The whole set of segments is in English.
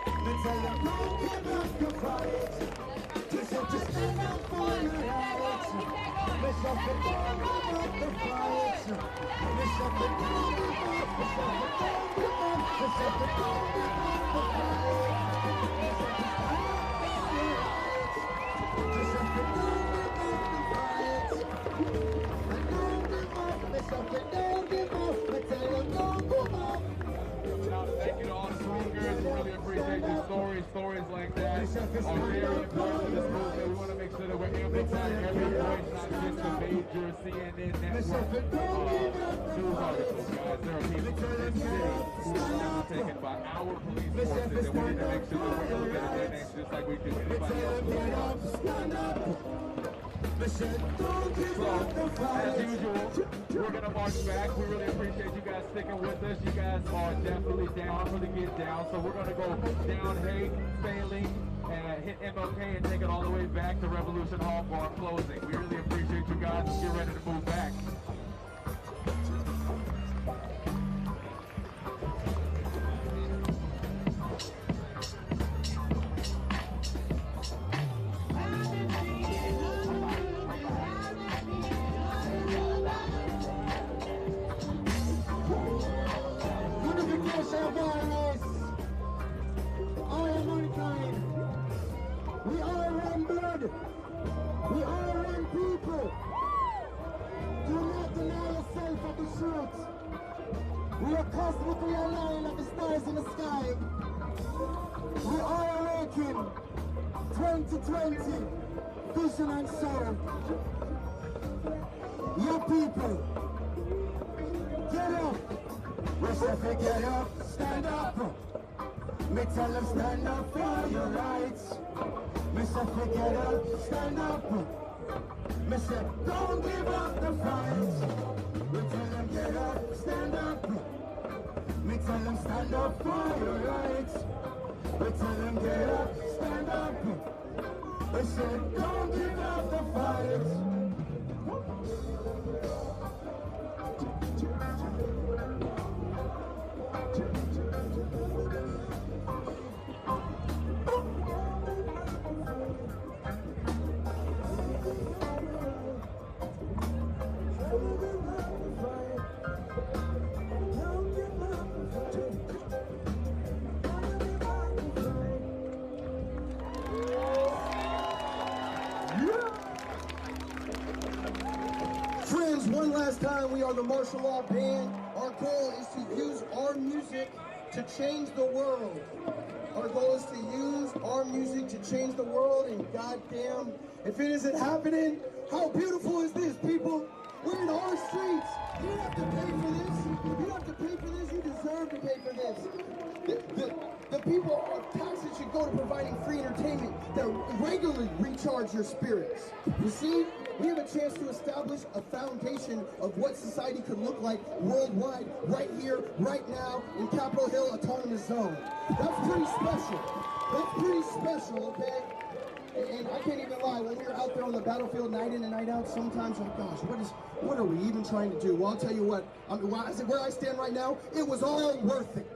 Let's tell them don't give up the fight. Just stand up for your rights. Let's up and don't give up the fight. Let's up and don't give up. Let's up and don't give up. Let's up and don't give up the fight. Just up and don't give up the fight. And don't give up. Let's up and don't give up. Let's tell them don't give up. Thank you to all the speakers. We really appreciate your stories. Stories like that are very important to this movement. We want to make sure that we're amplifying every voice, not just the major CNN network news articles, guys. There are people in this city who are never taken by our police forces, and we need to make sure that we're elevating their names just like we do anybody else. So, as usual, we're going to march back. We really appreciate you guys sticking with us. You guys are definitely down for the get down. So we're going to go down Haight, Staley, and hit MLK and take it all the way back to Revolution Hall for our closing. We really appreciate you guys. Get ready to move back. We are one blood. We are one people. Do not deny yourself of the truth. We are cosmically aligned like the stars in the sky. We are awakened. 2020. Vision and soul. Your people. Get up. We say get up. Stand up. Me tell them stand up for your rights. Me say get up, stand up. Me say don't give up the fight. We tell them get up, stand up. Me tell them stand up for your rights. We tell them get up, stand up. We say don't give up the fight. Friends, one last time, we are the Martial Law Band. Our goal is to use our music to change the world. Our goal is to use our music to change the world, and goddamn, if it isn't happening, how beautiful is this, people? We're in our streets. You don't have to pay for this. You don't have to pay for this. You deserve to pay for this. The people, our taxes should go to providing free entertainment that regularly recharge your spirits. You see, we have a chance to establish a foundation of what society could look like worldwide, right here, right now, in Capitol Hill Autonomous Zone. That's pretty special. That's pretty special, okay? And I can't even lie, when we're out there on the battlefield night in and night out, sometimes I'm like, gosh, what are we even trying to do? Well, I'll tell you what, where I stand right now, it was all worth it.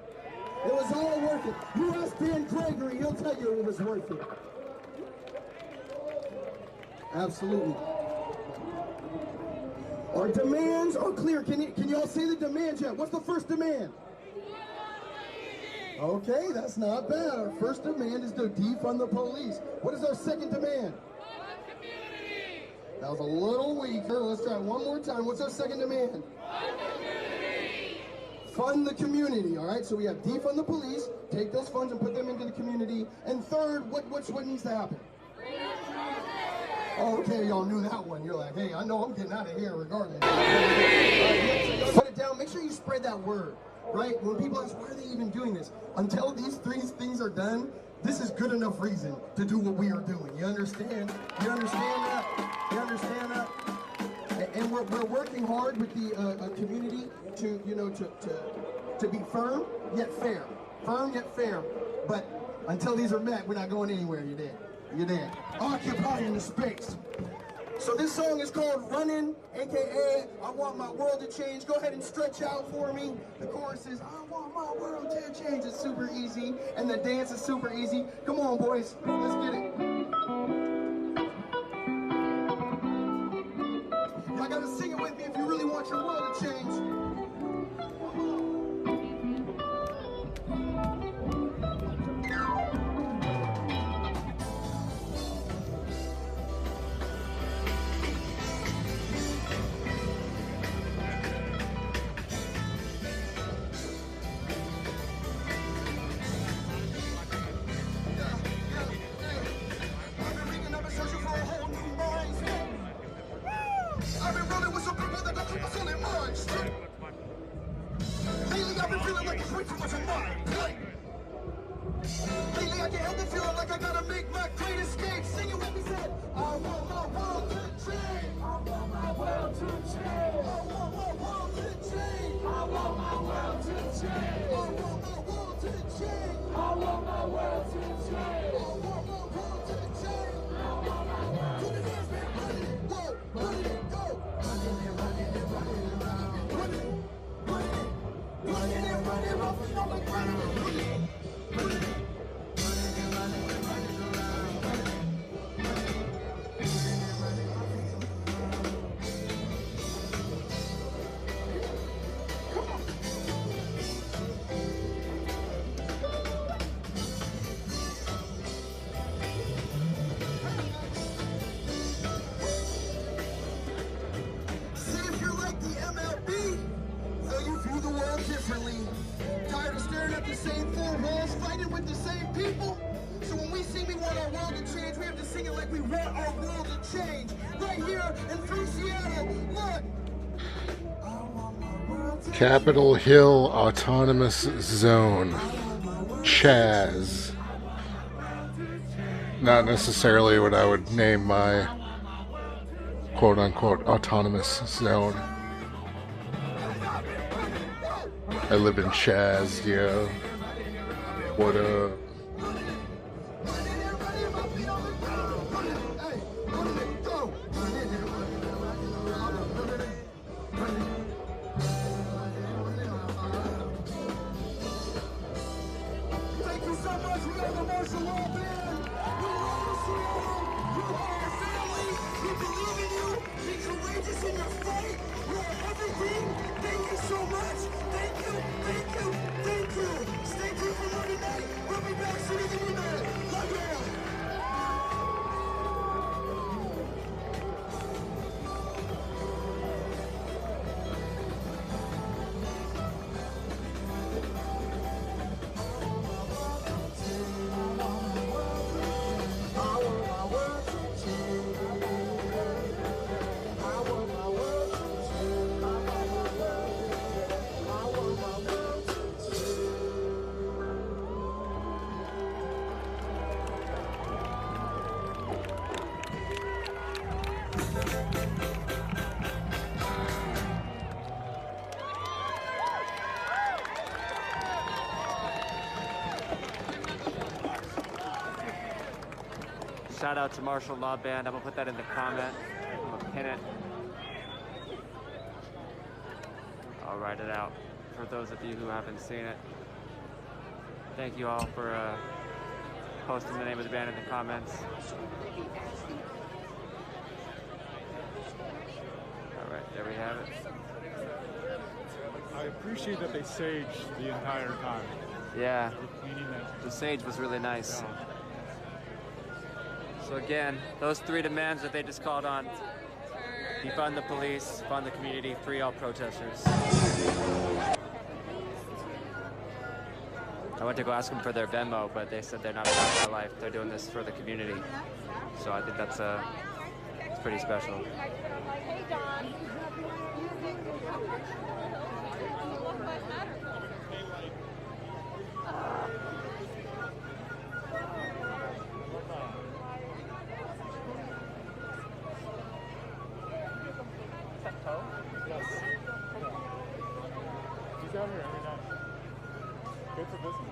It was all worth it. You ask Dan Gregory, he'll tell you it was worth it. Absolutely. Our demands are clear. Can you all say the demands yet? What's the first demand? Okay, that's not bad. Our first demand is to defund the police. What is our second demand? Fund the community. That was a little weaker. Let's try it one more time. What's our second demand? Fund the community. Fund the community, all right? So we have defund the police, take those funds and put them into the community. And third, what needs to happen? Okay, y'all knew that one. You're like, hey, I know I'm getting out of here regardless. Put it down. Make sure you spread that word, right? When people ask, why are they even doing this? Until these three things are done, this is good enough reason to do what we are doing. You understand? You understand that? You understand that? And we're working hard with the community to, you know, to be firm yet fair. Firm yet fair. But until these are met, we're not going anywhere. You're dead. You're dead. Occupying the space. So this song is called Running, aka I Want My World to Change. Go ahead and stretch out for me. The chorus is I want my world to change. It's super easy, and the dance is super easy. Come on, boys, let's get it. Y'all gotta sing it with me if you really want your world to change. I've been rolling with some people that don't keep us on their minds. Lately I've been feeling like it's way too much on my plate. Lately I can't help but feeling like I gotta make my great escape. Sing it with me, say, I want my world to change. I want my world to change. I want my world to change. I want my world to change. I want my world to change. I want my world to change. I want my world to change. I want my world to change. Running it, whoa, running it, go. Running it, running it, running it, running it, running it, running it, running it, running it, running it, running it, running it. Tired of staring at the same four walls, fighting with the same people. So when we sing we want our world to change, we have to sing it like we want our world to change. Right here in free Seattle, look. Capitol Hill Autonomous Zone. Chaz. Not necessarily what I would name my quote-unquote autonomous zone. I live in Chaz, yeah. What up? Thank you so much. We are the Martial Law Band. We love Seattle. You are our family. We believe in you. Be courageous in your fight. You are everything. Thank you so much. Thank you. Thank you. Thank you. Stay tuned for Monday night. We'll be back sooner than you know. Love you. Shout out to Martial Law Band. I'm gonna put that in the comment. I'm gonna pin it. I'll write it out for those of you who haven't seen it. Thank you all for posting the name of the band in the comments. All right, there we have it. I appreciate that they saged the entire time. Yeah, the sage was really nice. Yeah. So again, those 3 demands that they just called on: defund the police, fund the community, free all protesters. I went to go ask them for their Venmo, but they said they're not about my life. They're doing this for the community. So I think that's it's pretty special. Hey, Don. He's out here every night. Good for business.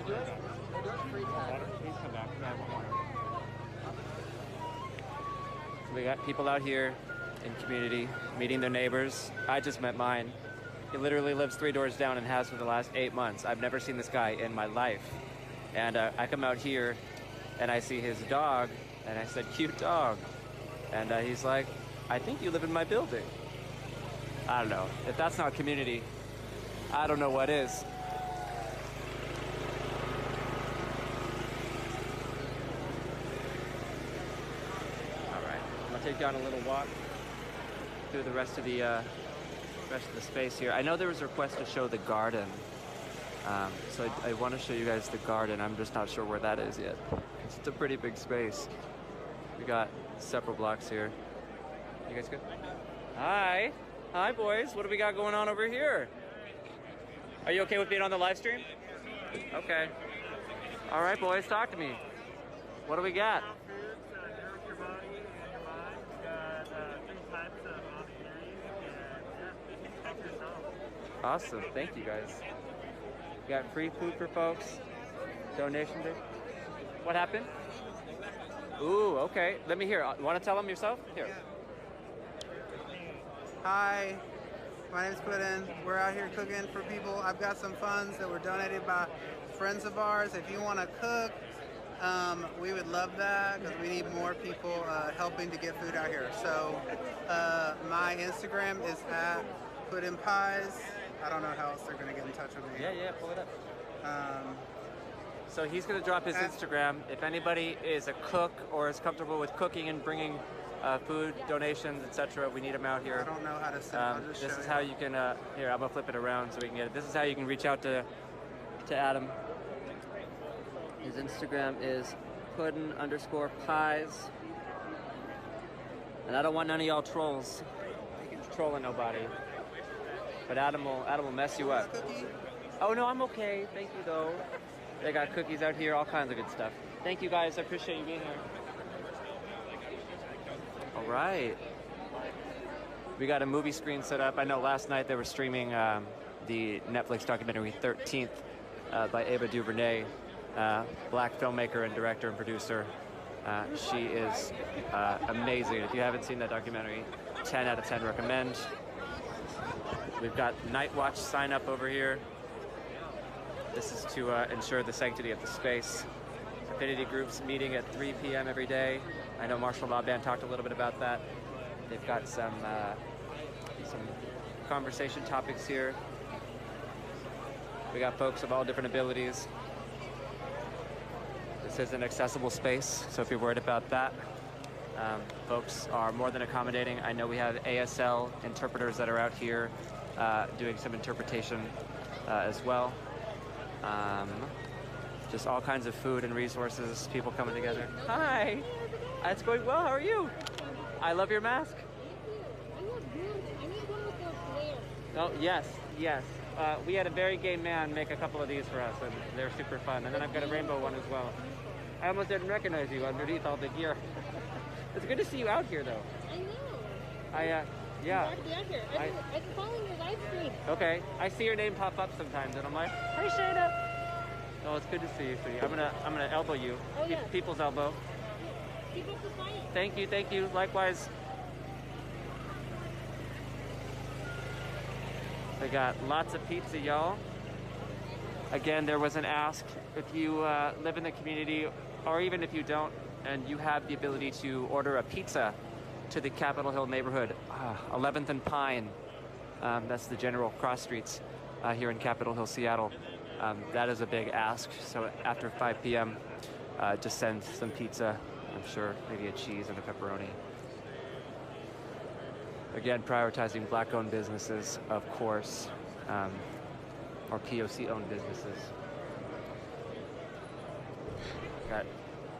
Please come back. I want water. So we got people out here in community meeting their neighbors. I just met mine. He literally lives 3 doors down and has for the last 8 months. I've never seen this guy in my life. And I come out here and I see his dog and I said, cute dog. And he's like, I think you live in my building. I don't know. If that's not community, I don't know what is. Take you on a little walk through the rest of the space here. I know there was a request to show the garden, so I want to show you guys the garden. I'm just not sure where that is yet. It's a pretty big space. We got several blocks here. You guys good? Hi, hi boys. What do we got going on over here? Are you okay with being on the live stream? Okay. All right, boys, talk to me. What do we got? Awesome, thank you guys. We got free food for folks. Donation day. What happened? Ooh, okay. Let me hear. You want to tell them yourself? Here. Hi, my name's Quentin. We're out here cooking for people. I've got some funds that were donated by friends of ours. If you want to cook, we would love that because we need more people helping to get food out here. So my Instagram is @PutInPies. I don't know how else they're going to get in touch with me. Yeah, pull it up. So he's going to drop his Instagram. If anybody is a cook or is comfortable with cooking and bringing food, donations, etc., we need them out here. I don't know how to send it. This is how you can, here, I'm going to flip it around so we can get it. This is how you can reach out to Adam. His Instagram is puddin_pies. And I don't want none of y'all trolls trolling nobody. But Adam will mess you up. Oh no, I'm okay. Thank you though. They got cookies out here, all kinds of good stuff. Thank you guys. I appreciate you being here. All right. We got a movie screen set up. I know last night they were streaming the Netflix documentary 13th by Ava DuVernay, black filmmaker and director and producer. She is amazing. If you haven't seen that documentary, 10 out of 10 recommend. We've got Night Watch sign up over here. This is to ensure the sanctity of the space. Affinity groups meeting at 3 p.m. every day. I know Martial Law Band talked a little bit about that. They've got some conversation topics here. We got folks of all different abilities. This is an accessible space, so if you're worried about that, folks are more than accommodating. I know we have ASL interpreters that are out here doing some interpretation as well. Just all kinds of food and resources, people coming together. Hi, it's going well, how are you? I love your mask. Oh, yes. We had a very gay man make a couple of these for us, and they're super fun. And then I've got a rainbow one as well. I almost didn't recognize you underneath all the gear. It's good to see you out here, though. I know. Yeah. I'm glad to be out here. I've been following your live stream. Okay. I see your name pop up sometimes, and I'm like, appreciate it. Oh, it's good to see you, sweetie. I'm gonna elbow you. Oh, yeah. People's elbow. Keep up the fight. Thank you. Likewise. They got lots of pizza, y'all. Again, there was an ask. If you live in the community, or even if you don't, and you have the ability to order a pizza to the Capitol Hill neighborhood, 11th and Pine. That's the general cross streets here in Capitol Hill, Seattle. That is a big ask. So after 5 p.m., just send some pizza. I'm sure maybe a cheese and a pepperoni. Again, prioritizing black-owned businesses, of course, or POC-owned businesses.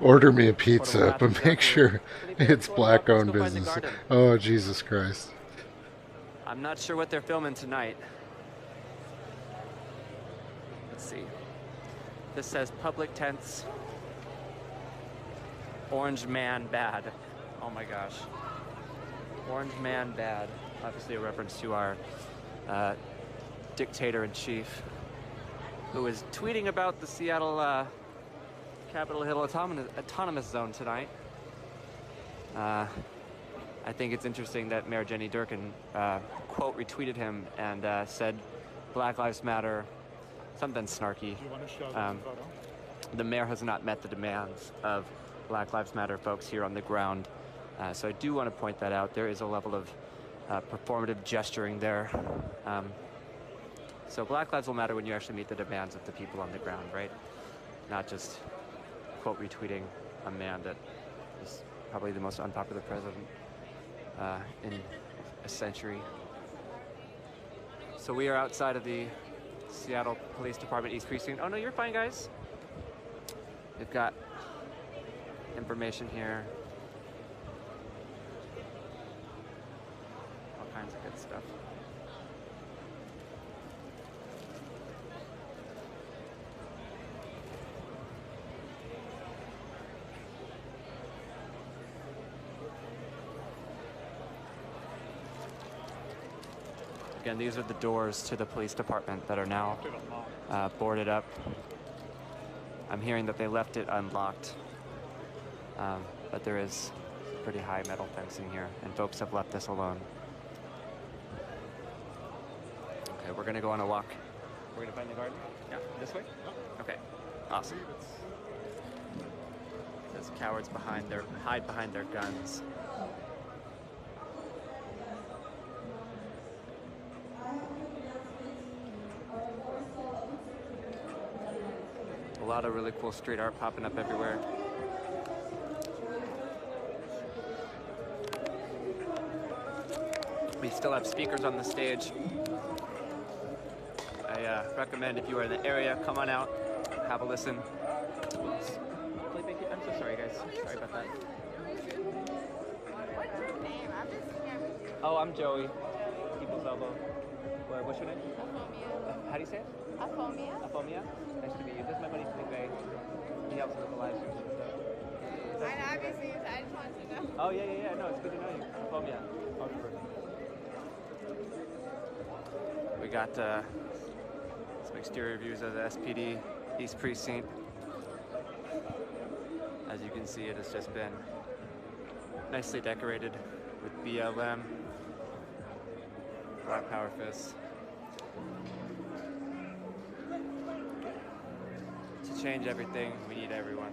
Order me a pizza, but make sure it's black-owned business. Oh, Jesus Christ. I'm not sure what they're filming tonight. Let's see. This says public tents. Orange man bad. Oh my gosh. Orange man bad. Obviously a reference to our dictator-in-chief. who is tweeting about the Seattle Capitol Hill Autonomous Zone tonight. I think it's interesting that Mayor Jenny Durkin quote retweeted him and said, "Black Lives Matter," something snarky. Do you want to show the photo? The mayor has not met the demands of Black Lives Matter folks here on the ground. So I do want to point that out. There is a level of performative gesturing there. So Black Lives will matter when you actually meet the demands of the people on the ground, right? Not just quote retweeting a man that is probably the most unpopular president in a century. So we are outside of the Seattle Police Department East Precinct. Oh no, you're fine, guys. We've got information here. All kinds of good stuff. Again, these are the doors to the police department that are now boarded up. I'm hearing that they left it unlocked, but there is pretty high metal fencing here, and folks have left this alone. Okay, we're gonna go on a walk. We're gonna find the garden? Yeah, this way? Okay, awesome. There's cowards hide behind their guns. A lot of really cool street art popping up everywhere. We still have speakers on the stage. I recommend if you are in the area, come on out, have a listen. I'm so sorry, guys. Sorry about that. What's your name? I've been seeing everything. Oh, I'm Joey. People's Elbow. What's your name? Afomia. How do you say it? Afomia. Afomia? Nice to meet you. This is my buddy McVeigh. He helps with the live streams and stuff. I know, I've been seeing I just wanted to know. Oh, yeah. No, it's good to know you. Afomia. We got some exterior views of the SPD East Precinct. As you can see, it has just been nicely decorated with BLM, Black Power fists. To change everything, we need everyone.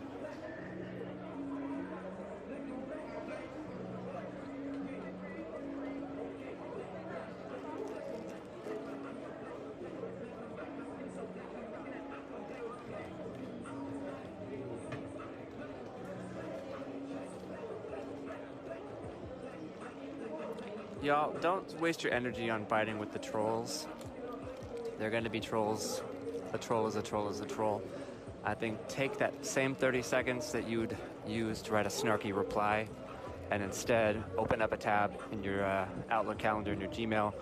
Y'all, don't waste your energy on fighting with the trolls. They're going to be trolls. A troll is a troll is a troll. I think take that same 30 seconds that you'd use to write a snarky reply and instead open up a tab in your Outlook calendar in your Gmail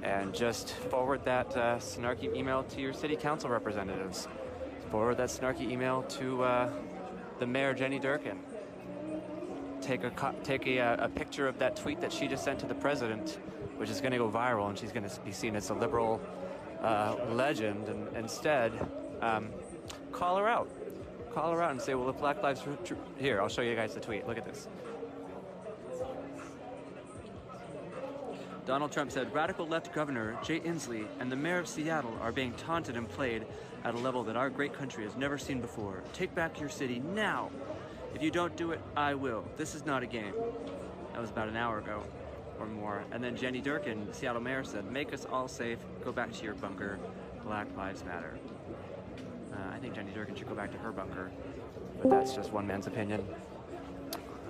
and just forward that snarky email to your city council representatives. Forward that snarky email to the Mayor Jenny Durkin. Take a picture of that tweet that she just sent to the president, which is going to go viral, and she's going to be seen as a liberal legend. And instead, call her out. Call her out and say, well, if Black Lives... Here, I'll show you guys the tweet. Look at this. Donald Trump said, radical left governor Jay Inslee and the mayor of Seattle are being taunted and played at a level that our great country has never seen before. Take back your city now. If you don't do it, I will. This is not a game. That was about an hour ago or more. And then Jenny Durkin, the Seattle mayor, said, make us all safe. Go back to your bunker. Black Lives Matter. I think Jenny Durkin should go back to her bunker. But that's just one man's opinion.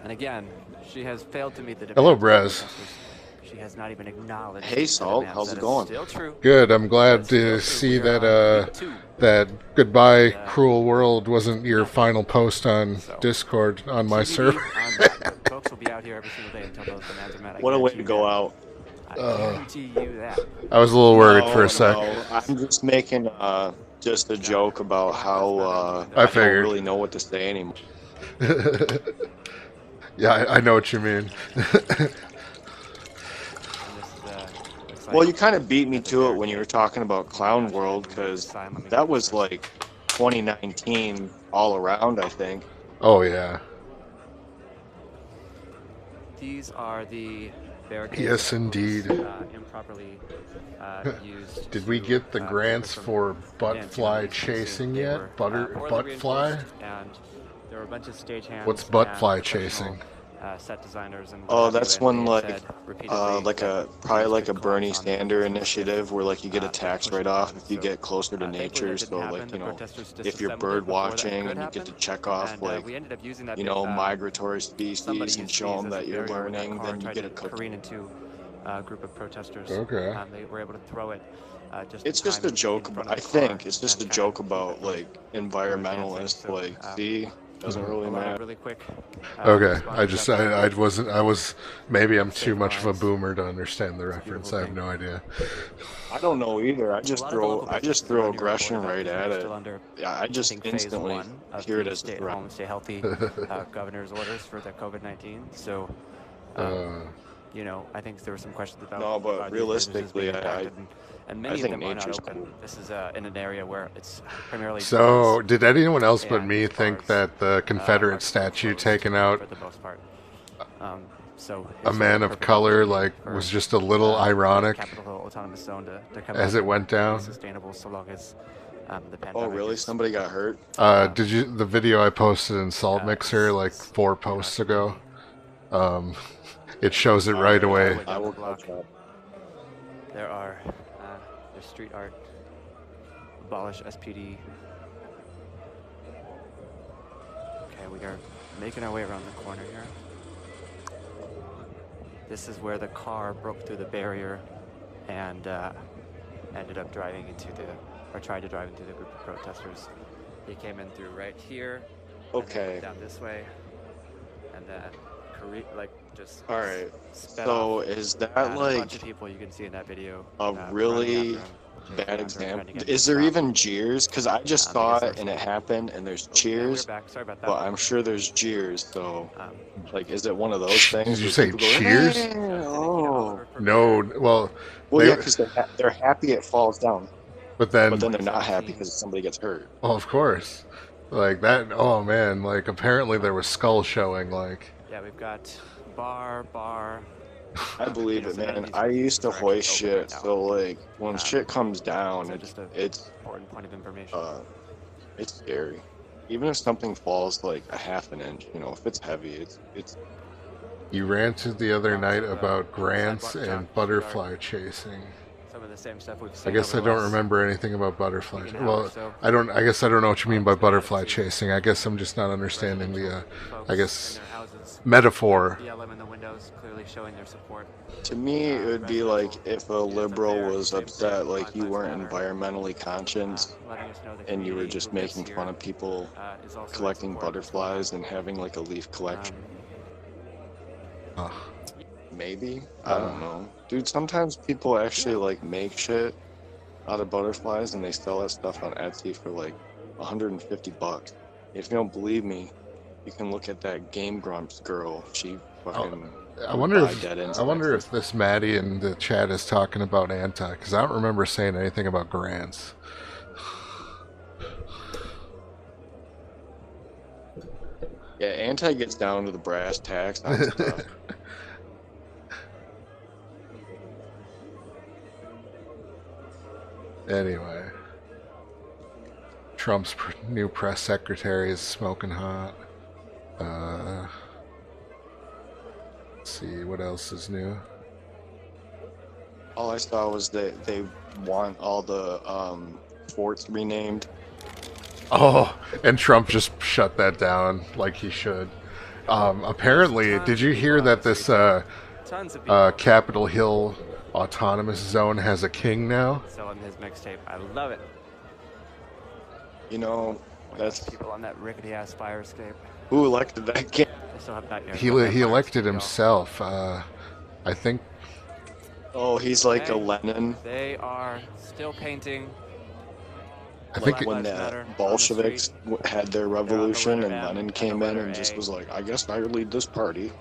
And again, she has failed to meet the demand. Hello, Brez. She has not even acknowledged. Hey, Salt. How's it going? Still true. Good. I'm glad to see that that goodbye cruel world wasn't your final post on Discord on my server. Folks will be out here every single day until those demands are met. What a way to go out. I guarantee you that. I was a little worried for a second. No, I'm just making just a joke about how I don't figured. really know what to say anymore. Yeah, I know what you mean. Let's looks like. Well, you kind of beat me to it when you were talking about Clown World, because that was like 2019 all around, I think. Oh yeah. These are the barricades. Yes, indeed. Improperly used. Did we get the grants for butt fly chasing yet? Butt fly? And there were a bunch of stagehands. What's butt fly chasing? Set designers and Oh, that's when like probably like a Bernie Sanders initiative where like you get a tax write-off if you get closer to nature. So like, you know, if you're bird watching and you get to check off like, you know, migratory species and show them that you're learning, then you get a cookie. Into a group of protesters. Okay. They were able to throw it. It's just a joke. I think it's just a joke about like environmentalists. Like, see. Doesn't really matter. Really quick. Okay, I was maybe I'm too much of a boomer to understand the reference. I have no idea. I don't know either. I just throw aggression right at it. Yeah, I just instantly hear it as a threat. Stay healthy. Governor's orders for the COVID-19. So, you know, I think there were some questions about. No, but realistically, and many of them are not open. This is in an area where it's primarily. So, did anyone else but me think that the Confederate statue taken out for the most part? So a man of color was just a little ironic as it went down? Sustainable so long as the pandemic. Oh, really? Somebody got hurt? Did you the video I posted in Salt Mixer like 4 posts ago? It shows it right away. I will catch up. There are there's street art. Abolish SPD. Okay, we are making our way around the corner here. This is where the car broke through the barrier and ended up tried to drive into the group of protesters. He came in through right here. Okay. Down this way, and then just. All right. So is that like a bunch of people you can see in that video? A really bad example? Is there even jeers? Because I just saw it and it happened, and there's cheers. Sorry about that. But I'm sure there's jeers. So, like, is it one of those things? Did you say cheers? Oh. No. Well, yeah, because they're happy it falls down. But then they're not happy because somebody gets hurt. Oh, of course. Like that. Oh man. Like apparently there was skull showing. Like. Yeah, we've got bar. I believe it, man. I used to hoist shit, so like when shit comes down, it's important point of information. It's scary. Even if something falls like a half an inch, you know, if it's heavy, it's. You ranted the other night about grants and butterfly chasing. Some of the same stuff we've seen. I guess I don't remember anything about butterfly. Well, I guess I don't know what you mean by butterfly chasing. I guess I'm just not understanding the, metaphor. To me, it would be like if a liberal was upset, like you weren't environmentally conscious, and you were just making fun of people collecting butterflies and having like a leaf collection. Maybe? I don't know. Dude, sometimes people actually like make shit out of butterflies and they sell that stuff on Etsy for like $150. If you don't believe me, you can look at that Game Grumps girl. She fucking. I wonder if this Maddie in the chat is talking about anti, because I don't remember saying anything about grants. Yeah, anti gets down to the brass tacks on stuff. Anyway, Trump's new press secretary is smoking hot. Let's see, what else is new? All I saw was that they want all the forts renamed. Oh, and Trump just shut that down like he should. Apparently, did you hear that this Capitol Hill autonomous zone has a king now? Selling his mixtape. I love it. You know, that's people on that rickety ass fire escape. Who elected that king? I still have not yet. He elected himself. I think. Oh, he's like a Lenin. They are still painting. I think when the Bolsheviks had their revolution and Lenin came in and just was like, I guess I lead this party.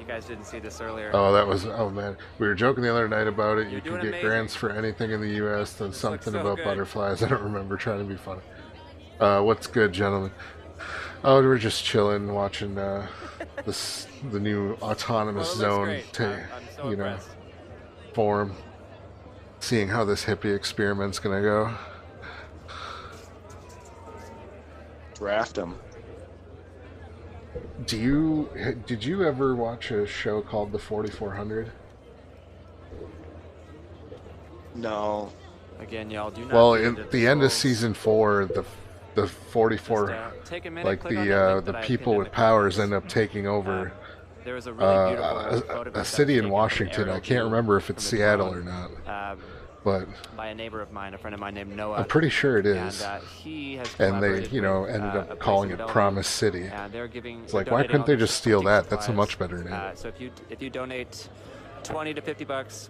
guys didn't see this earlier. Oh, that was, oh man. We were joking the other night about it. You You're can doing get amazing. grants for anything in the U.S. Then This looks something so about good. butterflies. I don't remember, trying to be funny. What's good, gentlemen? Oh, we're just chilling, watching the new autonomous zone great. to, I'm so you know, impressed. form. Seeing how this hippie experiment's gonna go. Draft them. Did you ever watch a show called The 4400? No. Again, y'all do not. Well, need in to the end of disclose. season 4, the 44, Just, take a minute, like click on that link the that I people pinned in with the powers comments. end up taking over There was a really beautiful photograph a that city was in taken Washington. from an I aerial can't view remember if it's from the Seattle or drone, not, but by a neighbor of mine, a friend of mine named Noah. I'm pretty sure it is. And he has And they, collaborated you know, with, ended a up place calling in it Bellevue, Promise City. And they're giving. It's they're like, why donating couldn't all they their just steal hunting that? That's a supplies. much better name. So if you donate $20 to $50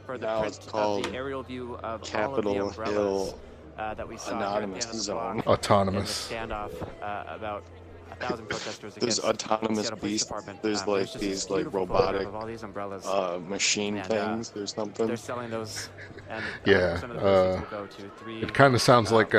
for the Now print it's called of the aerial view of Capitol all of the umbrellas Hill that we saw Anonymous here at the end of the Zone. block Autonomous. in the standoff about 1,000 protesters There's against autonomous the Seattle Police beasts. Department. There's like just these this like beautiful photograph robotic of all these umbrellas. machine And, things or something. They're selling those, and Yeah, some of the proceeds will go to 3. It kind of sounds like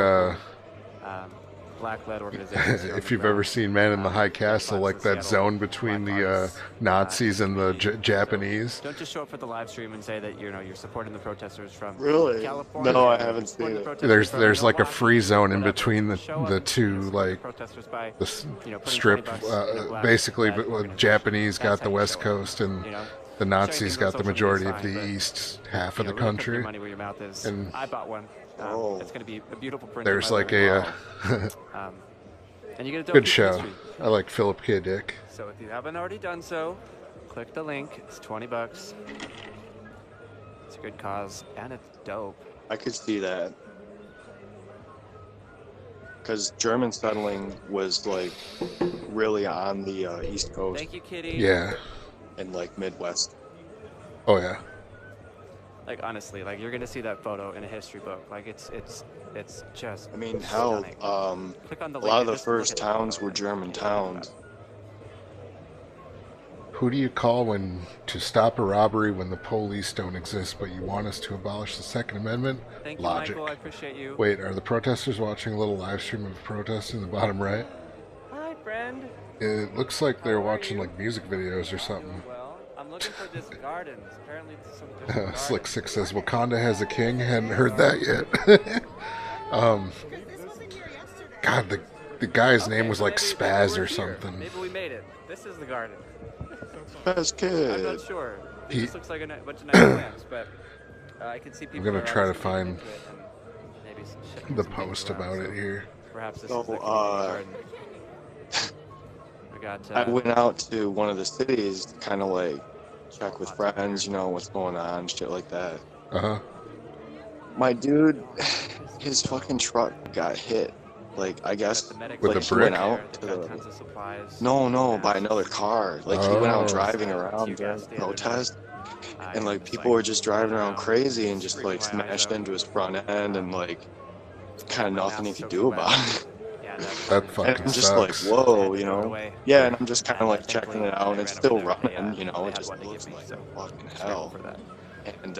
black-led organizations. here on if the you've ever ground. seen Man in the High Black Castle, Lives like in that Seattle, zone between Black the Lives, Nazis and the community. Japanese. So don't just show up for the live stream and say that you're supporting the protesters from Really? California. No, I haven't supporting seen the it. protesters There's from like a Milwaukee, free zone in whatever. between Show up the and two, support like the protesters by, the putting strip. $20 in a black Basically, flag but organization. Japanese That's got how the you West show up, Coast, and you know? the Sharing Nazis things on got the social media majority is of fine, the but, east half of the really put country. your money where your mouth is. And I bought one. It's going to be a beautiful print. There's in my like living a room. And you get a dope good piece of show. history. I like Philip K. Dick. So if you haven't already done so, click the link. It's $20. It's a good cause, and it's dope. I could see that. Because German settling was like really on the East Coast Thank you, Kitty. Yeah. and like Midwest. Oh yeah. Like honestly, like you're gonna see that photo in a history book. Like it's just. I mean, hell, stunning. Click on the a link lot and of the just look first at the towns photo were and German think about towns. it. Who do you call when to stop a robbery when the police don't exist, but you want us to abolish the Second Amendment? Thank you, Logic. Michael. I appreciate you. Wait, are the protesters watching a little live stream of a protest in the bottom right? Hi, friend. It looks like they're How are watching you? like music videos or something. Well, I'm looking for this garden. Apparently, there's some Slick Six says Wakanda has a king. Hadn't heard that yet. God, the guy's name was like Spaz we're or here. something. Maybe we made it. This is the garden. That's I'm good. not sure. It He- just looks like a bunch of nice plants, but I can see people. gonna are try to obviously getting find into it and maybe shifting The some things post around, about so it here. Perhaps this So, is the community garden. We got. I went out to one of the cities to kind of like check with friends, you know, what's going on, shit like that. Uh-huh. My dude, his fucking truck got hit. Like, I guess, With like a he went brick? out to got the... tons of supplies. No, by another car. Like, he went out Oh. driving around during the protest, and like people were just driving around crazy and just like smashed into his front end, and like kind of nothing he could do about it. That And fucking I'm just sucks. like, whoa, you know? Yeah, and I'm just kind of like checking it out, and it's still running, you know? It just looks like fucking hell. And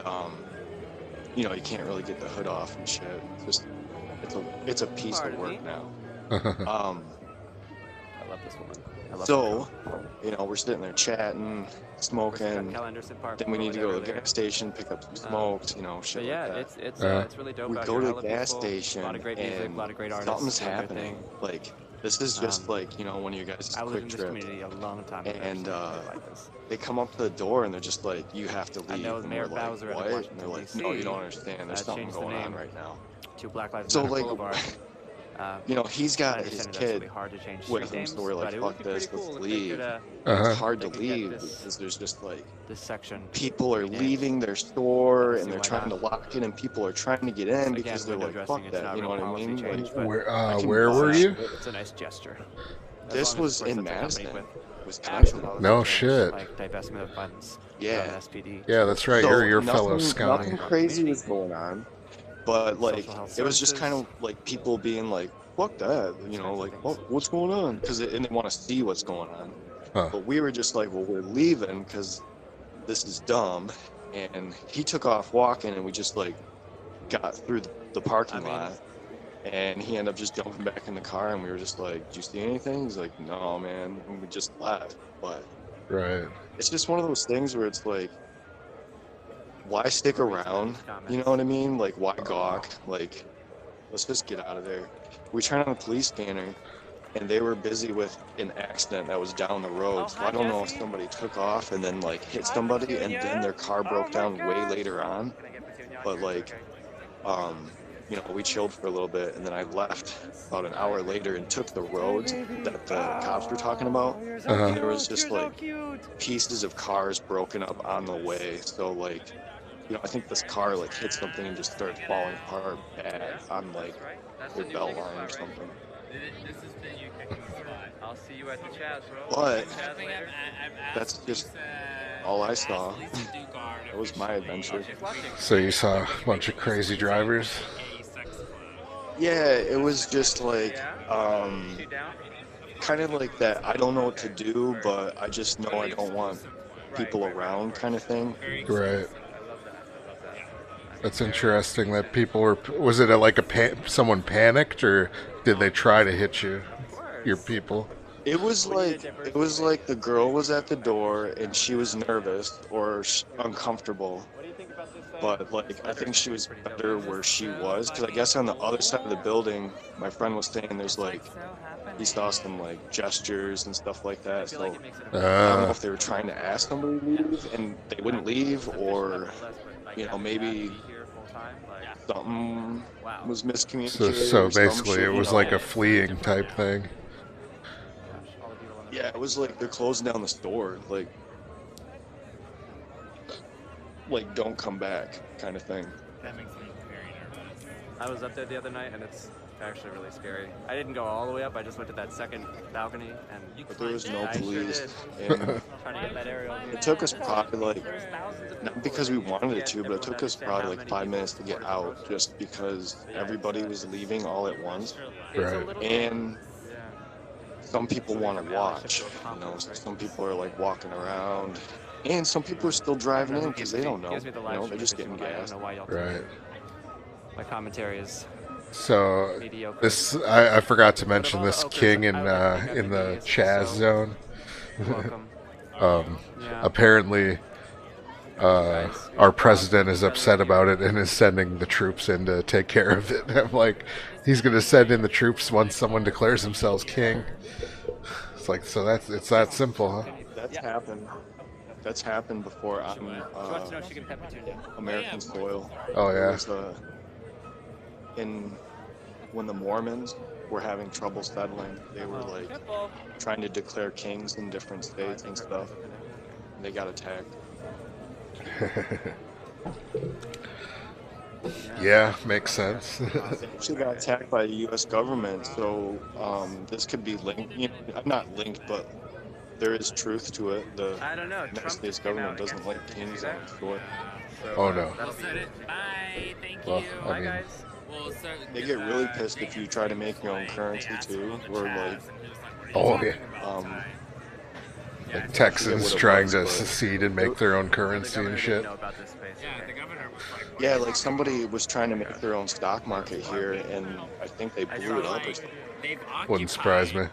you know, you can't really get the hood off and shit. It's just, it's a piece of work now. I love this woman. I love So, you know, we're sitting there chatting, smoking. Park Then we need to go to the earlier. gas station, pick up some smokes, you know, shit But yeah, like that. it's really dope. We out go here. to I the love gas people, station, a lot of great music, and a lot of great artists. something's doing their happening. thing. Like, this is just like, you know, one of you guys' I lived quick in this trip. community a long time ago. And so I like this. they come up to the door and they're just like, you have to I leave. know And Mayor we're like, Bowser what? out of And they're like, Washington, no, you DC, don't understand. There's something changed the going on name right now. to Black Lives So, Matter like, Boulevard. you know, he's I got his understand that's really kid hard to change with street him, names, so we're like, but it would fuck be this, pretty let's cool if they leave. could, Uh-huh. It's hard they to could get leave this- because there's just like this section. people are renamed. leaving their store Let's and see they're why trying to not. lock it, and people are trying to get in Again, because they're window like, dressing, fuck it's that, not you know real what I policy mean? change, Like, but Where I can where buy were it. you? It's a nice gesture. As This long as, was of course, in it's accompanied Madison, with Wisconsin. actual policy No change, shit. Like divestment of funds. Yeah. From SPD. Yeah, that's right. So You're fellow nothing scouting. crazy was going on, but like Social health it was just kind services. of like people being like, "Fuck that," you know, like, "What's going on?" Because and they want to see what's going on. But we were just like, well, we're leaving because this is dumb. And he took off walking, and we just like got through the parking lot. And he ended up just jumping back in the car, and we were just like, "Did you see anything?" He's like, "No, man." And we just left. But it's just one of those things where it's like, why stick around? You know what I mean? Like, why gawk? Like, let's just get out of there. We turned on the police scanner, and they were busy with an accident that was down the road. So I don't know if somebody took off and then like hit somebody, and then their car broke down way later on. But like, you know, we chilled for a little bit, and then I left about an hour later and took the roads that the cops were talking about. And there was just like pieces of cars broken up on the way. So like, you know, I think this car like hit something and just started falling apart bad on like their belt line or something. I'll see you at the Chaz, bro. But that's just all I saw. That was my adventure. So you saw a bunch of crazy drivers? Yeah, it was just like, kind of like that I don't know what to do, but I just know I don't want people around kind of thing. Right. That's interesting that people were, was it like someone panicked, or did they try to hit you, your people? It was like the girl was at the door and she was nervous or uncomfortable, but like I think she was better where she was, because I guess on the other side of the building, my friend was saying there's like, he saw some like gestures and stuff like that. So I don't know if they were trying to ask somebody to leave and they wouldn't leave, or you know, maybe something was miscommunicated. So basically it was like a fleeing type thing. Yeah, it was like they're closing down the store, like don't come back kind of thing. That makes me very nervous. I was up there the other night, and it's actually really scary. I didn't go all the way up. I just went to that second balcony, and but there was no police. And trying to get that aerial. It took us probably like, not because we wanted it to, but it took us probably like 5 minutes to get out, just because everybody was leaving all at once. Right. And some people want to watch, you know, so some people are like walking around, and some people are still driving in because they don't know, you know, they're just getting gas. Right. My commentary is so mediocre. this I forgot to mention this king in the Chaz zone. Apparently our president is upset about it and is sending the troops in to take care of it. I'm like, he's gonna send in the troops once someone declares themselves king. It's like, so it's that simple, huh? That's happened before on American soil. Oh yeah. Was, when the Mormons were having trouble settling, they were like trying to declare kings in different states and stuff, and they got attacked. Yeah, makes sense. They actually got attacked by the U.S. government, so this could be linked. You know, not linked, but there is truth to it. The United States government doesn't like kings on its shore. Oh no. Bye. Thank you. Well, I mean, they get really pissed if you try to make your own currency too, or like. Oh yeah. Like Texans trying to secede and make their own currency and shit. Yeah, like somebody was trying to make their own stock market here, and I think they blew it up or something. Wouldn't surprise me.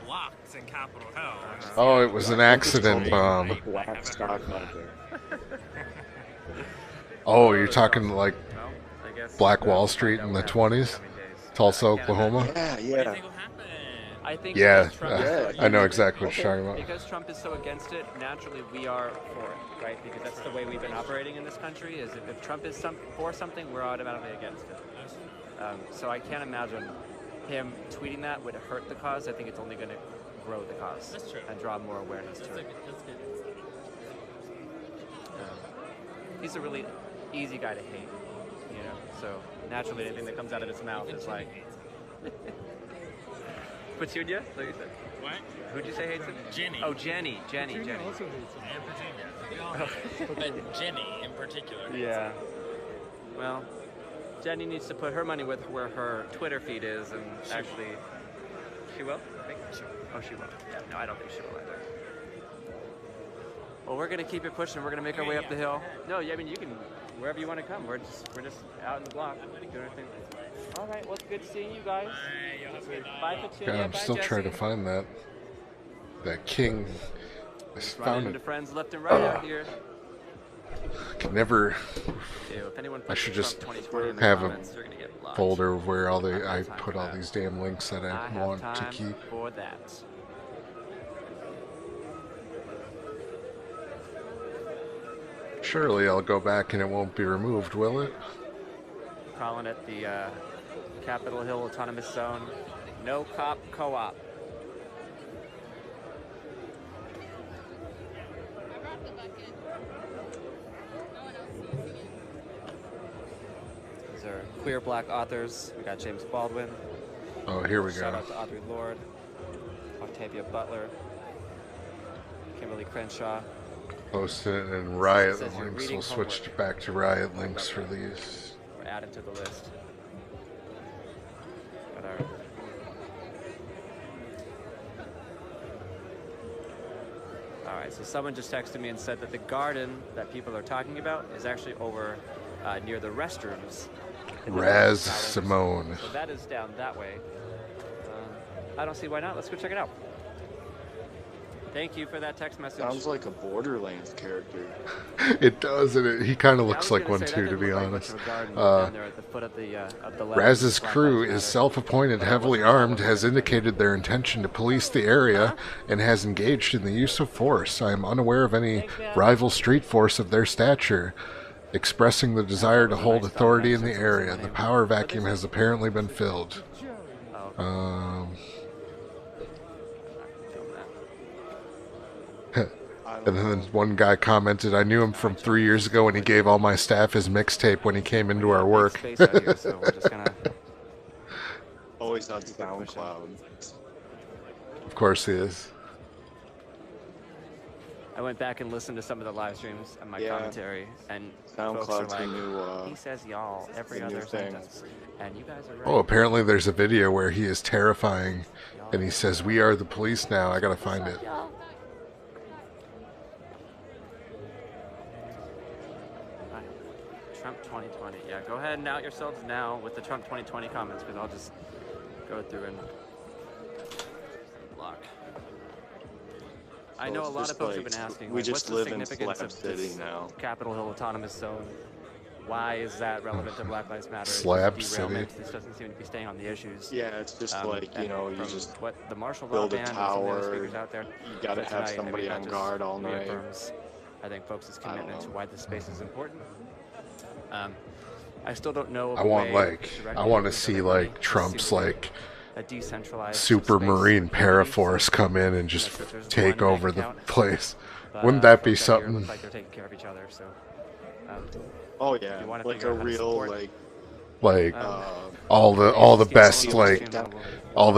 Oh, it was an accident bomb. Black stock market. Oh, you're talking like Black Wall Street in the 20s? Tulsa, Oklahoma? Yeah. I think I know exactly what you're talking about. Because Trump is so against it, naturally we are for it, right? Because that's the way we've been operating in this country, is if Trump is for something, we're automatically against it. So I can't imagine him tweeting that would hurt the cause. I think it's only going to grow the cause and draw more awareness to it. He's a really easy guy to hate, you know, so naturally anything that comes out of his mouth is like... Petunia? Like you said. What? Who'd you say hates him? Jenny. Oh, Jenny. Jenny. Also hates him. And Petunia. But Jenny in particular. Yeah. Well, Jenny needs to put her money with where her Twitter feed is, and actually, she will? I think. Oh, she will. Yeah, no, I don't think she will either. Well, we're gonna keep it pushing. We're gonna make our way up the hill. No, I mean you can wherever you want to come. We're just out in the block doing our thing. All right. Well, it's good seeing you guys. Bye, Petunia. God, I'm Bye, still Jesse. trying to find that king. I Just found running it. into friends left and right out here. I can never. Ew, if anyone I puts should Trump just 2020 in the have comments, a you're gonna get blocked. folder where all I the don't I have time put for all that. these damn links that I have want to time keep. for that. Surely I'll go back and it won't be removed, will it? Calling it the Capitol Hill Autonomous Zone. No cop co-op. These are queer black authors. We got James Baldwin. Oh, here we Shout go. out to Audre Lorde, Octavia Butler, Kimberly Crenshaw. Post it and Riot Says you're links. reading We'll switch homework. back to Riot links for these. We're adding to the list. Got our All right, so someone just texted me and said that the garden that people are talking about is actually over near the restrooms. Raz Simone. So that is down that way. I don't see why not. Let's go check it out. Thank you for that text message. Sounds like a Borderlands character. It does, and he kind of looks like one too, to be honest. Raz's crew is self-appointed, heavily armed, has indicated their intention to police the area, and has engaged in the use of force. I am unaware of any rival street force of their stature, expressing the desire to hold authority in the area. The power vacuum has apparently been filled. And then one guy commented, I knew him from 3 years ago when he gave all my staff his mixtape when he came into our work. Always on SoundCloud. Of course he is. I went back and listened to some of the live streams and my commentary, and folks SoundCloud's are like, the new, he says y'all every other sentence, and you guys are right. Oh, apparently there's a video where he is terrifying, and he says, we are the police now. I gotta find it. Trump 2020. Yeah, go ahead and out yourselves now with the Trump 2020 comments, because I'll just go through and block. I know a lot of folks have been asking, we like, just what's live the in significance Slab of City this now. Capitol Hill Autonomous Zone? Why is that relevant to Black Lives Matter? Slab City. This doesn't seem to be staying on the issues. Yeah, it's just like, you know, you just what the martial law build a ban and some of the other tower. speakers out there. You gotta But have tonight, somebody that on just guard all night. reaffirms, I think, folks' commitment to why this space is important. I still don't know. I want to see like Trump's like a decentralized super space marine for paraforce come in and just there's take one over bank the account. place. But, Wouldn't that be folks out here something? look like they're taking care of each other. So, Oh if yeah, you wanna like figure a out how to real support, Like um, all the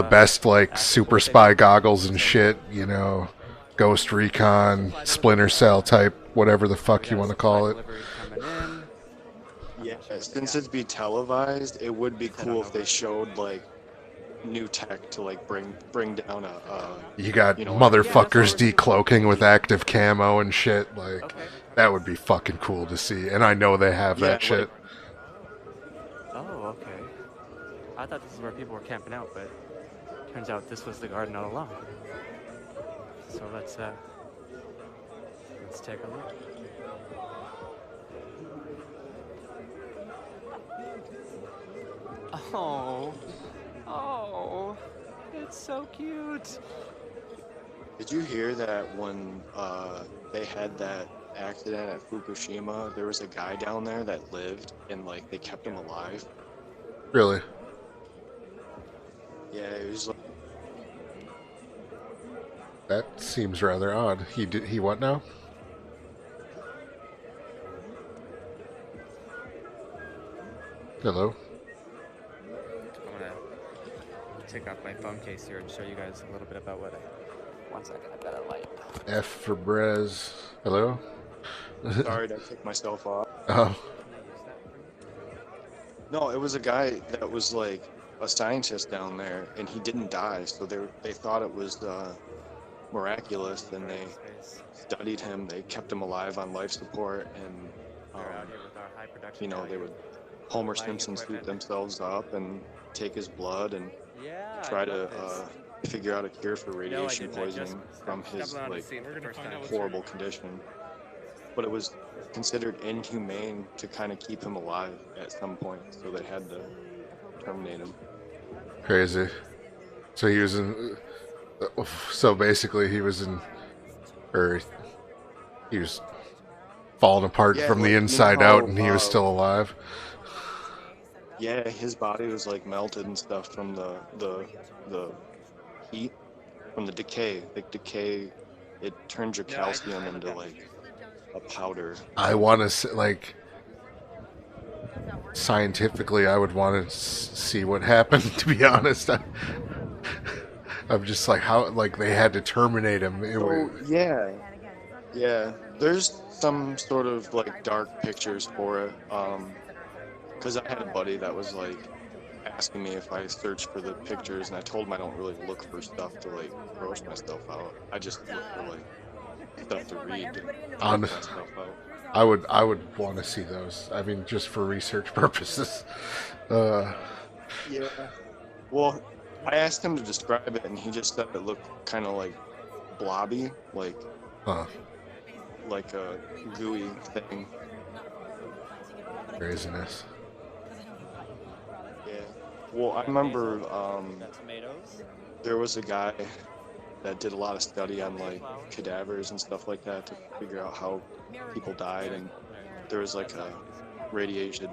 best like super spy goggles and shit, you know, Ghost Recon, Splinter Cell type, whatever the fuck you want to call it. Yeah, since it'd be televised, it would be cool if they showed like new tech to like bring down a You got know, motherfuckers decloaking with active camo and shit. Like that would be fucking cool to see. And I know they have that shit. Oh, okay. I thought this is where people were camping out, but turns out this was the garden all along. So let's take a look. Oh, it's so cute. Did you hear that when they had that accident at Fukushima, there was a guy down there that lived and like they kept him alive? Really? Yeah, it was like That seems rather odd. He what now? Hello? I'm gonna take off my phone case here and show you guys a little bit about what I... One second, I've got a light. F for Brez. Hello? sorry to take myself off. Oh. No, it was a guy that was like a scientist down there, and he didn't die. So they thought it was miraculous, and they studied him. They kept him alive on life support, and you know, they would Homer Simpson suit themselves up and take his blood and try to figure out a cure for radiation poisoning from his like horrible condition. But it was considered inhumane to kind of keep him alive at some point, so they had to terminate him. Crazy. So he was in. So basically, he was in, or he was falling apart from the inside out, and he was still alive. Yeah, his body was like melted and stuff from the heat, from the decay. Like decay, it turns your calcium into like a powder. I want to say, like, scientifically, I would want to see what happened. To be honest, I'm just like, how, like, they had to terminate him. Yeah. There's some sort of like dark pictures for it. Because I had a buddy that was like asking me if I searched for the pictures, and I told him I don't really look for stuff to like gross myself out. I just look for like stuff to read to gross myself out. I would want to see those. I mean, just for research purposes. Yeah. Well, I asked him to describe it, and he just said it looked kind of like blobby, like a gooey thing. Craziness. Yeah. Well, I remember there was a guy that did a lot of study on like cadavers and stuff like that to figure out how people died, and there was like a radiation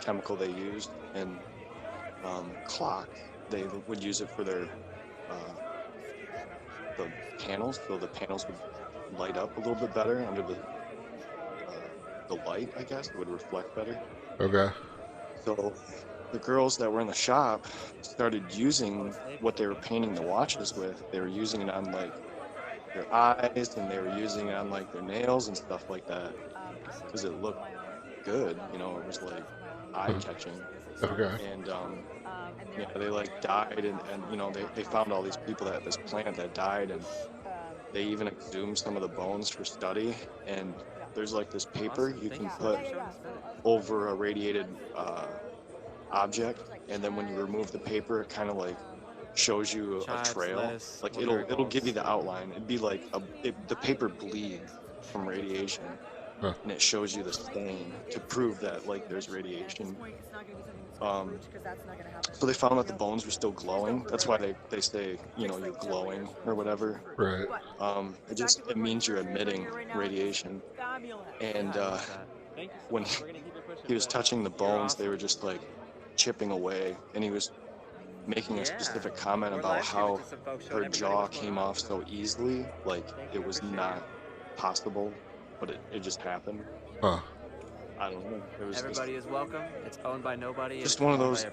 chemical they used, and clocks. They would use it for their the panels, so the panels would light up a little bit better under the light. I guess it would reflect better. Okay. So the girls that were in the shop started using what they were painting the watches with. They were using it on like their eyes, and they were using it on like their nails and stuff like that, because it looked good. You know, it was like eye-catching. Okay. And yeah, they like died, and you know, they found all these people at this plant that died, and they even exhumed some of the bones for study. And there's like this paper you can put over a radiated object, and then when you remove the paper, it kind of like shows you a trail. Like it'll give you the outline. It'd be like the paper bleeds from radiation, and it shows you the stain to prove that like there's radiation. So they found that the bones were still glowing. That's why they say, you know, you're glowing or whatever. Right. It means you're emitting radiation. And when he was touching the bones, they were just like chipping away, and he was making a specific comment about how her jaw came off so easily, like it was not possible, but it just happened. Huh. I don't know. It was everybody is welcome. It's owned by nobody. Just one of those,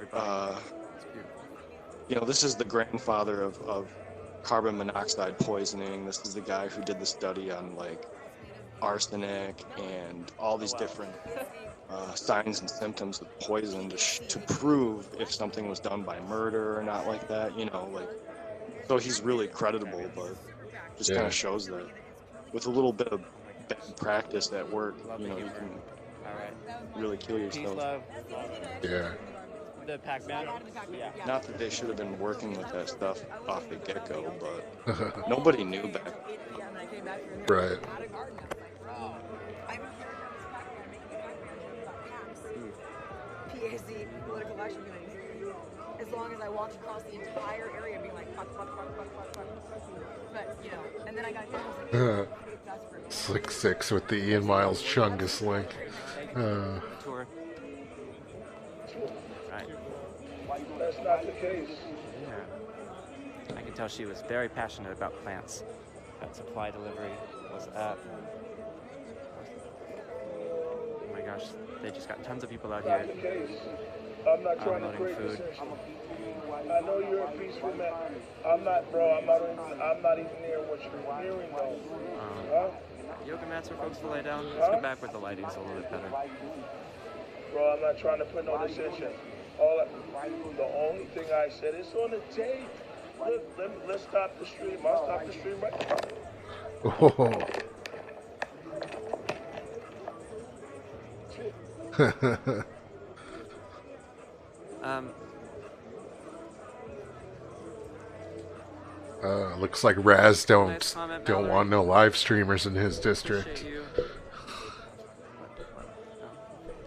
you know, this is the grandfather of carbon monoxide poisoning. This is the guy who did the study on like arsenic and all these different signs and symptoms of poison to prove if something was done by murder or not, like that, you know, like, so he's really creditable, but just kind of shows that with a little bit of bad practice at work, you know, you can really kill yourself. Yeah. The Pac-Man? Yeah. Not that they should have been working with that stuff off the get-go, but nobody knew back then. Right. PAC, political action committees. As long as I walked across the entire area being like, fuck. But, you know, and then I got hit, I was like, Slick 6 with the Ian Miles Chungus link. Tour. Right. That's not the case. Yeah. I can tell she was very passionate about plants. That supply delivery was up. Oh my gosh, they just got tons of people out here. Unloading food. I know you're a peaceful man. I'm not, bro. I'm not even near what you're hearing, though. Yoga mats for folks to lay down. Let's go back with the lighting's a little bit better. Bro, I'm not trying to put no decision. The only thing I said is on the tape. Let's stop the stream. I'll stop the stream right now. Oh. Looks like Raz don't want no live streamers in his district. Don't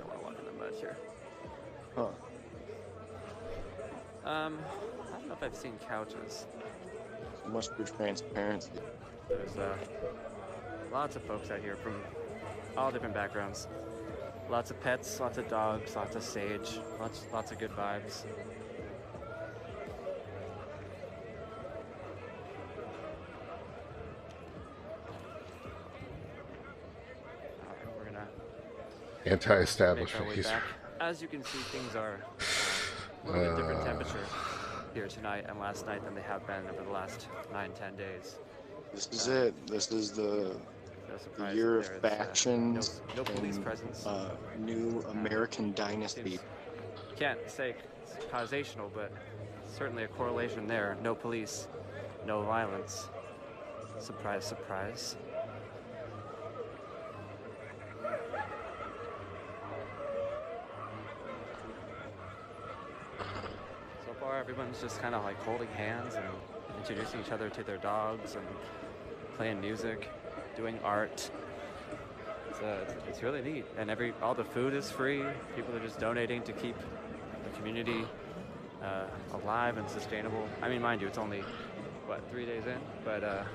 want to walk in the mud here. Huh. I don't know if I've seen couches. So much for transparency. There's lots of folks out here from all different backgrounds. Lots of pets, lots of dogs, lots of sage, lots of good vibes. Alright, we're gonna anti-establishment. make our way back. As you can see, things are a little bit different temperature here tonight and last night than they have been over the last 9-10 days. This is it. This is the year of factions no police and presence. new American dynasty. Can't say it's causational, but certainly a correlation there. No police, no violence. Surprise, surprise. So far, everyone's just kind of like holding hands and introducing each other to their dogs and playing music, doing art. It's really neat, and all the food is free. People are just donating to keep the community alive and sustainable. I mean, mind you, it's only what, 3 days in, but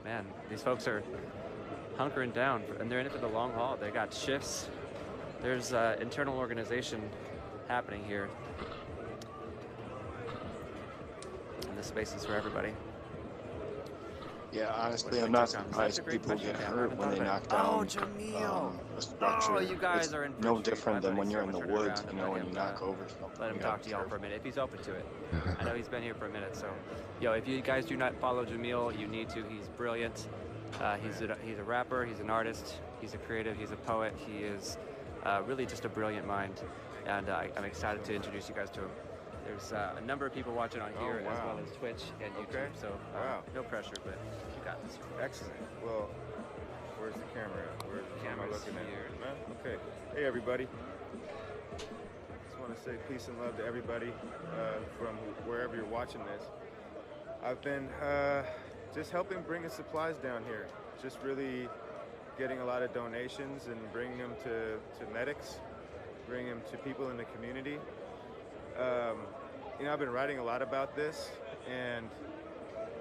man, these folks are hunkering down, and they're in it for the long haul. They got shifts. There's internal organization happening here, and the space is for everybody. Yeah, honestly, I'm not surprised people get hurt when they knock down a structure. You guys are in no different than when you're in the woods, you know, when you knock over something. Let him talk to y'all for a minute, if he's open to it. I know he's been here for a minute, so. Yo, if you guys do not follow Jamil, you need to. He's brilliant. He's a rapper, he's an artist, he's a creative, he's a poet. He is really just a brilliant mind, and I'm excited to introduce you guys to him. There's a number of people watching on here, as well as Twitch and YouTube, so no pressure, but you got this. Excellent. Well, where's the camera at? Where's the camera looking at? Huh? Okay. Hey, everybody. Just want to say peace and love to everybody from wherever you're watching this. I've been just helping bring the supplies down here. Just really getting a lot of donations and bringing them to medics, bringing them to people in the community. You know, I've been writing a lot about this, and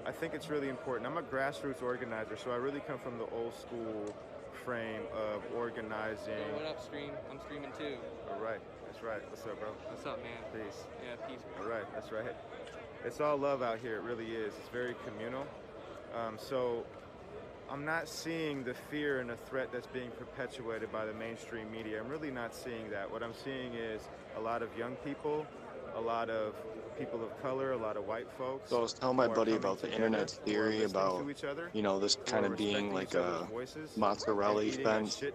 I think it's really important. I'm a grassroots organizer, so I really come from the old school frame of organizing. Yo, what up, stream? I'm streaming too. All right, that's right. What's up, bro? What's up, man? Peace. Yeah, peace. All right, that's right. It's all love out here, it really is. It's very communal. So I'm not seeing the fear and the threat that's being perpetuated by the mainstream media. I'm really not seeing that. What I'm seeing is a lot of young people, a lot of people of color, a lot of white folks. So I was telling my buddy about the internet's theory about, you know, this kind of being like a mozzarella fence thing.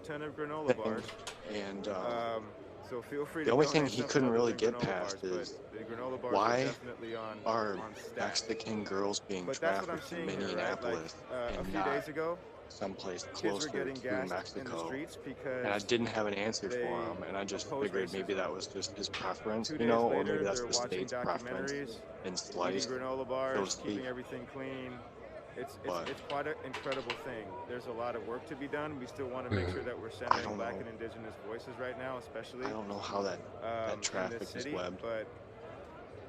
And so feel free the only thing he couldn't really get past is why are Mexican girls being trafficked in Minneapolis and not someplace closer to Mexico? And I didn't have an answer for him, and I just figured maybe that was just his preference, you know, or maybe that's the state's preference in slice, so to speak. Everything clean. It's quite an incredible thing. There's a lot of work to be done. We still want to make sure that we're centering Black and Indigenous voices right now, especially. I don't know how that traffic is webbed. But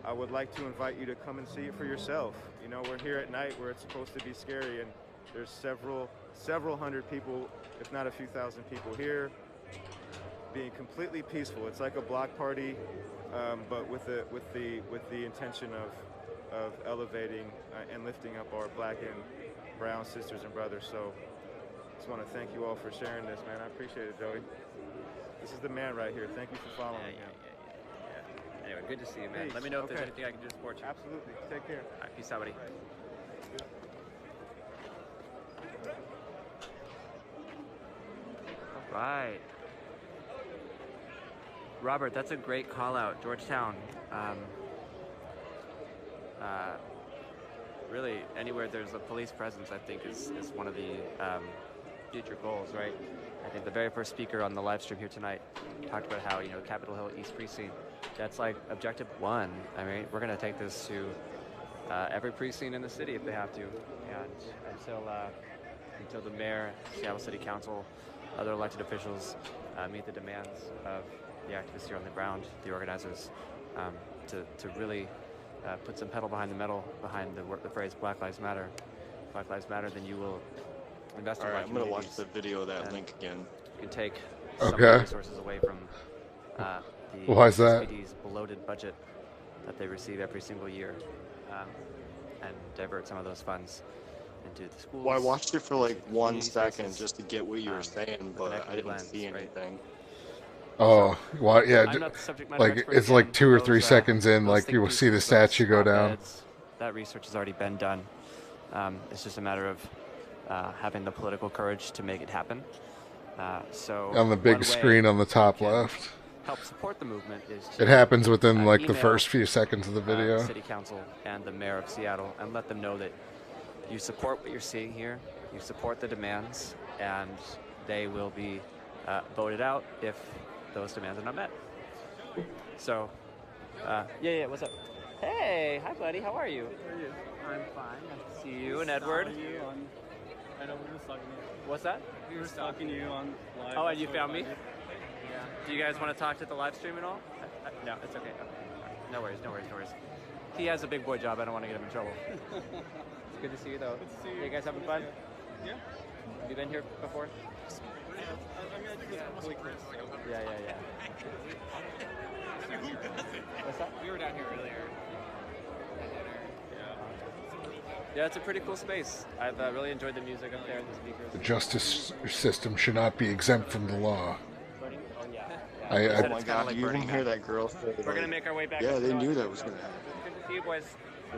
I would like to invite you to come and see it for yourself. You know, we're here at night where it's supposed to be scary, and there's several hundred people, if not a few thousand people here, being completely peaceful. It's like a block party, but with the intention of elevating and lifting up our Black and brown sisters and brothers. So just want to thank you all for sharing this, man. I appreciate it, Joey. This is the man right here. Thank you for following me. Yeah. Anyway, good to see you, man. Peace. Let me know if there's anything I can do to support you. Absolutely. Take care. All right, peace out, buddy. All right. Robert, that's a great call out. Georgetown. really anywhere there's a police presence, I think, is one of the future goals, right? I think the very first speaker on the live stream here tonight talked about how, Capitol Hill East Precinct, that's like objective 1. I mean, we're going to take this to every precinct in the city if they have to. And until the mayor, Seattle City Council, other elected officials meet the demands of the activists here on the ground, the organizers, to really put some pedal behind the metal behind the phrase Black Lives Matter. Black Lives Matter, then you will invest in All right, white I'm going to watch communities. the video of that link again. You can take some of the Okay. resources away from the Why is that? SPD's bloated budget that they receive every single year, and divert some of those funds into the schools. Well, I watched it for like 1 community second spaces, just to get what you were saying, with but an I equity didn't lens, see right? anything. Oh, well, yeah. I'm not the subject matter Like expert it's again. like 2 or 3 Those, seconds in, those like think you will see the pieces, statue those go down. op-eds, that research has already been done. It's just a matter of having the political courage to make it happen. So On the one big way screen on the top you can left. help support the movement is to It happens within like the email, first few seconds of the video. City Council and the Mayor of Seattle, and let them know that you support what you're seeing here, you support the demands, and they will be voted out if those demands are not met. So, yeah, what's up? Hey, hi buddy, how are you? How are you? I'm fine, nice to see you and Edward. I know we were stalking you. What's that? We were stalking you on live. Oh, and you found me? Yeah. Do you guys want to talk to the live stream at all? No, it's okay. No worries. He has a big boy job. I don't want to get him in trouble. It's good to see you, though. Good to see you. You guys having fun? Yeah. Have you been here before? I'm gonna do this really quick. Yeah. What's that? We were down here earlier. Yeah, it's a pretty cool space. I've really enjoyed the music up there and the speakers. The justice system should not be exempt from the law. Oh, yeah. Oh my God, you even hear that girl say, We're going to make our way back. yeah, up they the knew road. that was going to happen. Good to see you, boys.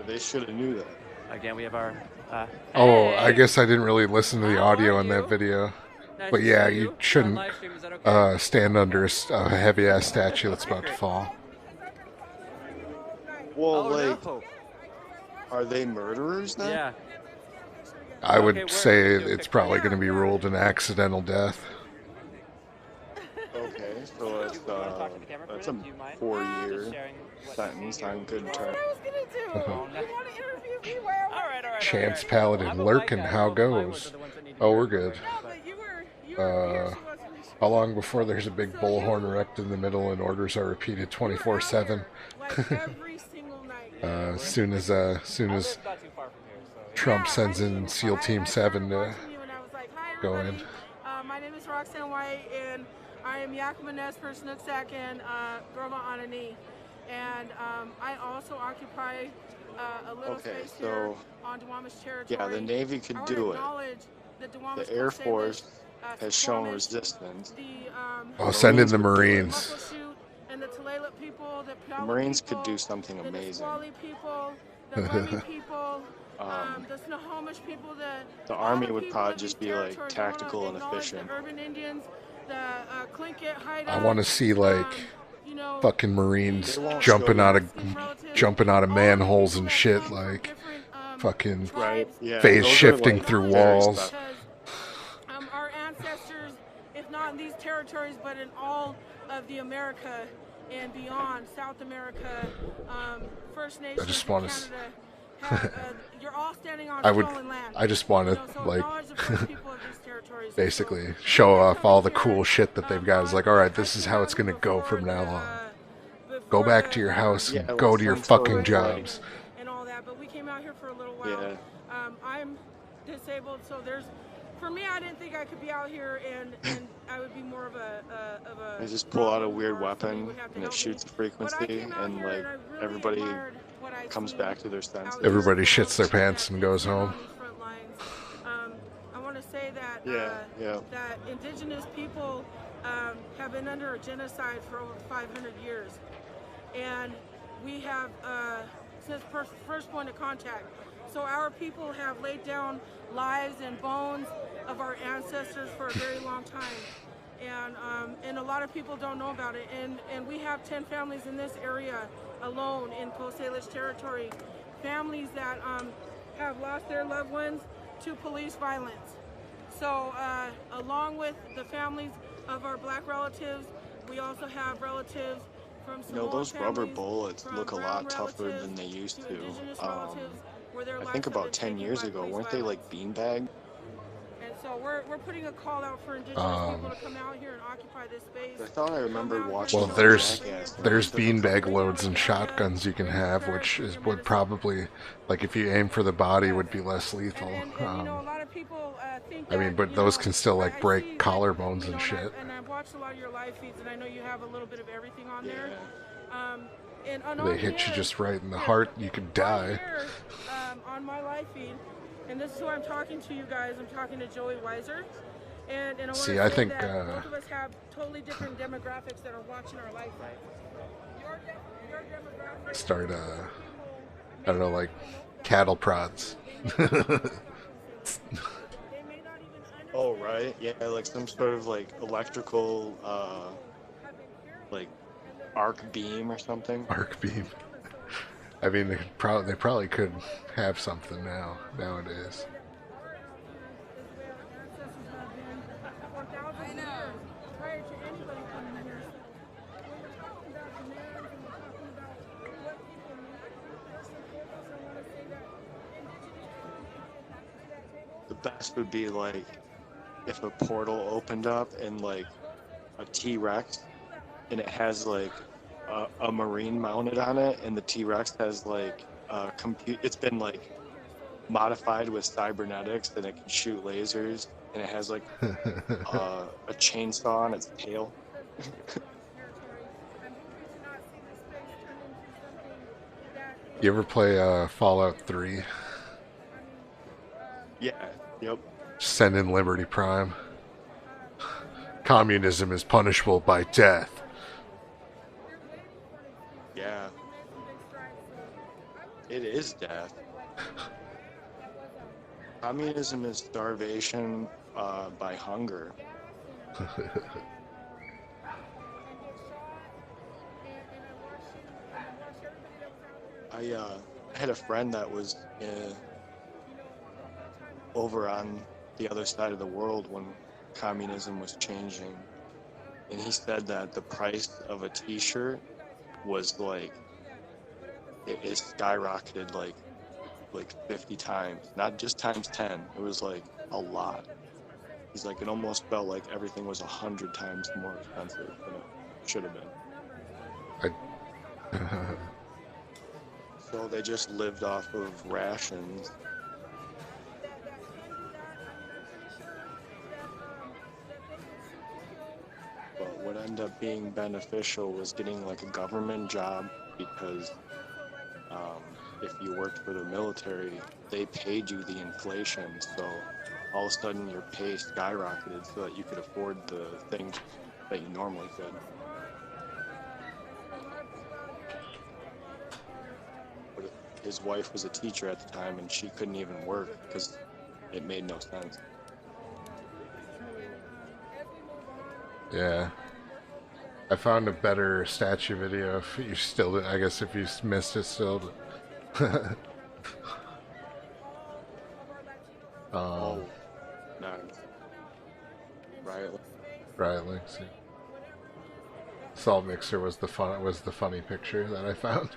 They should have knew that. Again, we have our... Oh, hey! I guess I didn't really listen to the How audio are in that you? video. Nice But to yeah, see you on shouldn't live stream. Is that okay? stand under a heavy-ass statue that's about to fall. Well, Oh, like, no. are they murderers then? Yeah. I would Okay, say where- it's probably going to be ruled an accidental death. Okay, so that's a 4-year sentence on good terms. Chance Paladin lurking, how goes? Oh, we're good. How long before there's a big bullhorn erect in the middle and orders are repeated 24/7? As soon as Trump sends in SEAL Team 7 to go in. My name is Roxanne White, and I am Yakima Nez for Snooksack and Groma Anani. And I also occupy a little space here on Duwamish territory. Yeah, the Navy could do it. The Air Force has shown resistance. Send in the Marines. And the Tulalip people, the The Marines could do something amazing. people, the Lummi people, the Snohomish people, the Army would probably just be like tactical and efficient. The urban Indians, the Tlingit hideout. I want to see like fucking Marines jumping out of manholes and shit, like fucking phase shifting through walls. Our ancestors, if not in these territories, but in all of the America and beyond, South America, First Nations, I just want Canada, to. you're all standing on I stolen land. I just want to So like acknowledge the first people of these territories. basically show off all the cool shit that they've got. It's like, all right, this is how it's gonna go from now on. Go back to your house and go to your fucking jobs. And all that, but we came out here for a little while. Yeah. I'm disabled, so for me, I didn't think I could be out here and I would be more of a They just pull out a weird weapon and it shoots a frequency, and like everybody comes back to their senses. Everybody shits their pants and goes home. I want to say that that indigenous people have been under a genocide for over 500 years, and we have since first point of contact. So our people have laid down lives and bones of our ancestors for a very long time, and a lot of people don't know about it. And we have 10 families in this area alone in Coast Salish territory, families that have lost their loved ones to police violence. So along with the families of our black relatives, we also have relatives from You know, Samoan those rubber families, bullets from look a brown lot tougher relatives, than they used to to. indigenous relatives, where their I lives think have about been 10 taken years by ago, police weren't they violence. like beanbag? And so we're putting a call out for indigenous people to come out here and occupy this space. I thought I remembered watching Well, the there's Jackass. beanbag loads and shotguns you can have, which would probably, like, if you aim for the body, would be less lethal. And you know, a lot of people think I mean, that, but you those know, can still like I break see, collarbones you know, and shit. and I've watched a lot of your live feeds, and I know you have a little bit of everything on there. And They on hit you here, just right in the here, heart, you could die. Here, on my live feed, and this is who I'm talking to, you guys. I'm talking to Joey Weiser. And I want See, to I say think, that both of us have totally different demographics that are watching our live feeds. Your demographic Start, I don't know, like cattle prods. Oh, right. Yeah, like some sort of like electrical, like arc beam or something. Arc beam. I mean, they probably could have something nowadays. I know. Prior to anybody coming here, so when we're talking about demands and we're talking about what people need, first and foremost, I want to say that indigenous The best would be like if a portal opened up and like a T-Rex and it has like a marine mounted on it, and the T-Rex has like it's been like modified with cybernetics, and it can shoot lasers, and it has like a chainsaw on its tail. You ever play Fallout 3? Yeah, yep. Send in Liberty Prime. Communism is punishable by death. Yeah. It is death. Communism is starvation by hunger. I had a friend that was over on the other side of the world when communism was changing, and he said that the price of a t-shirt was like it skyrocketed like 50 times, not just times 10. It was like a lot. He's like, it almost felt like everything was 100 times more expensive than it should have been. So they just lived off of rations. But what ended up being beneficial was getting like a government job, because if you worked for the military, they paid you the inflation, so all of a sudden your pay skyrocketed so that you could afford the things that you normally could. But his wife was a teacher at the time, and she couldn't even work because it made no sense. Yeah. I found a better statue video. If you still, I guess if you missed it still. Oh, nice. Riot links. Yeah. Salt mixer was the funny picture that I found.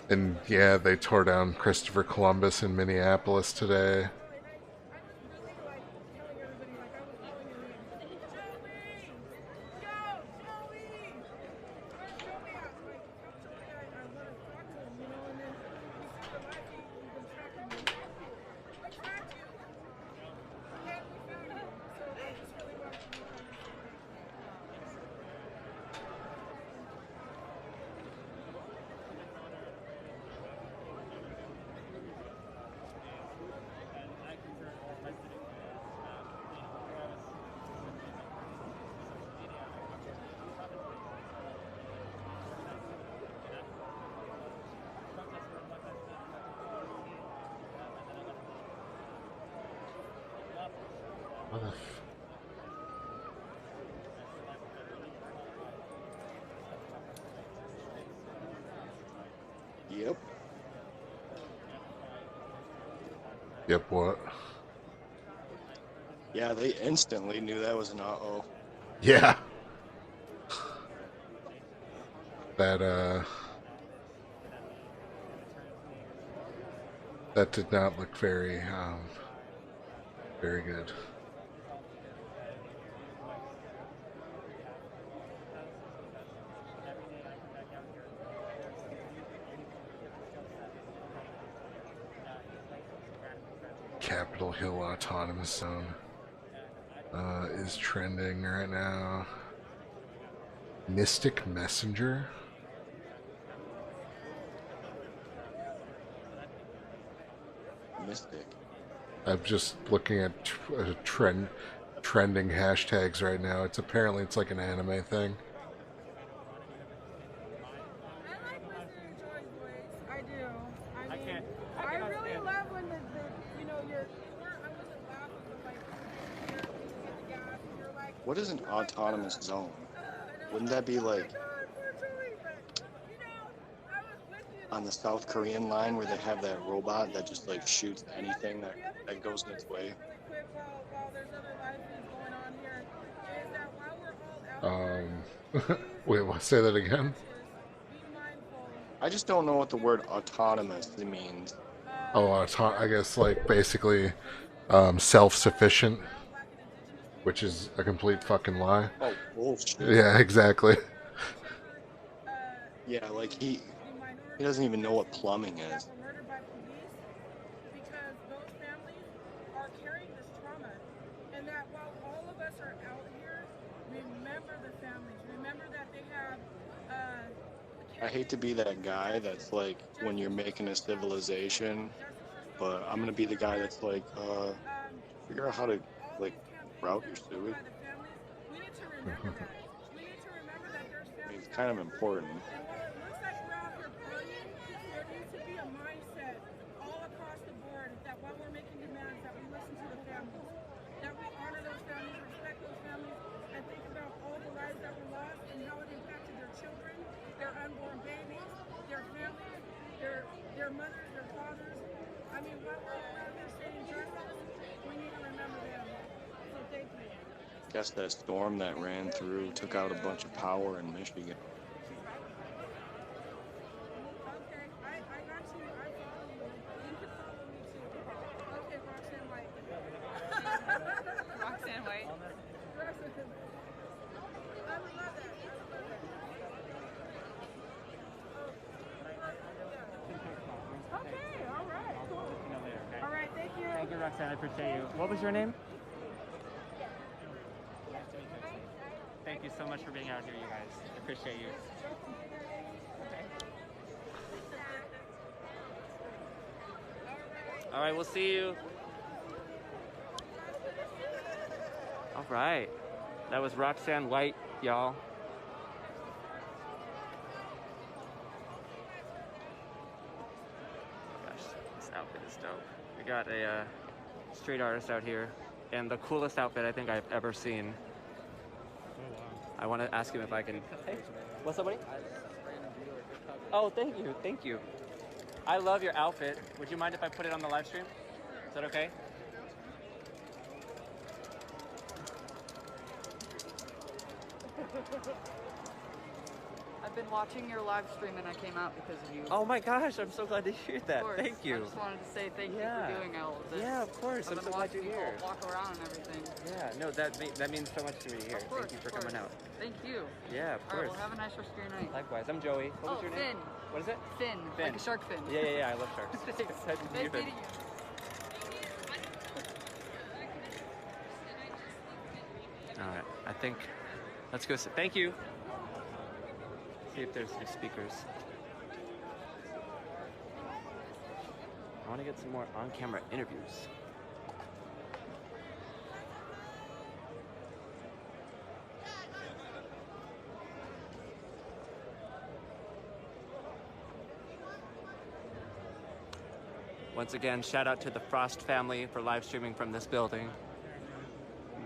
And yeah, they tore down Christopher Columbus in Minneapolis today. Yep, what? Yeah, they instantly knew that was an uh-oh. Yeah. That did not look very good. Capitol Hill Autonomous Zone is trending right now. Mystic Messenger? Mystic. I'm just looking at trending hashtags right now. It's apparently like an anime thing. I do. I mean, I really love when the you know, I wasn't laughing, but like, you get the gas and you're like, What is an autonomous zone? Wouldn't that be like on the South Korean line where they have that robot that just like shoots anything that goes in its way? Wait, say that again? I just don't know what the word autonomous means. Oh, I guess like basically self-sufficient, which is a complete fucking lie. Oh, bullshit. Yeah, exactly. Yeah, like he doesn't even know what plumbing is. Because those families are carrying this trauma, and that while all of us are out here, remember the families. Remember that they have. I hate to be that guy that's like when you're making a civilization, but I'm gonna be the guy that's like, figure out how to like route your sewage. I mean, it's kind of important. Unborn babies, their families, their mothers, their fathers. I mean, while we're around here saying justice, we need to remember them. So thank you. Guess that storm that ran through took out a bunch of power in Michigan. Okay, I got you. I follow you. You can follow me too. Okay, Roxanne White. Roxanne White. I would love that. Okay, all right, cool. All right, thank you. Thank you, Roxanne. I appreciate you. What was your name? Thank you so much for being out here, you guys. I appreciate you. All right, we'll see you. All right. That was Roxanne White, y'all. Gosh, this outfit is dope. We got a street artist out here, and the coolest outfit I think I've ever seen. I want to ask him if I can. Hey, what's up, buddy? Oh, thank you, thank you. I love your outfit. Would you mind if I put it on the live stream? Is that okay? I've been watching your live stream and I came out because of you. Oh my gosh, I'm so glad to hear that. Thank you. I just wanted to say thank you for doing all of this. Yeah, of course. I'm so glad you're here. Walk around and everything. Yeah, no, that means so much to me here. Thank you for coming out. Thank you. Yeah, of course. All right, well, have a nice rest of your night. Likewise. I'm Joey. What was your name? Finn. What is it? Finn. Finn. Like a shark fin. Yeah, I love sharks. Thanks. Nice to meet you, Finn. Meeting you. All right, I think, let's go sit. Thank you. See if there's any speakers. I want to get some more on-camera interviews. Once again, shout out to the Frost family for live streaming from this building.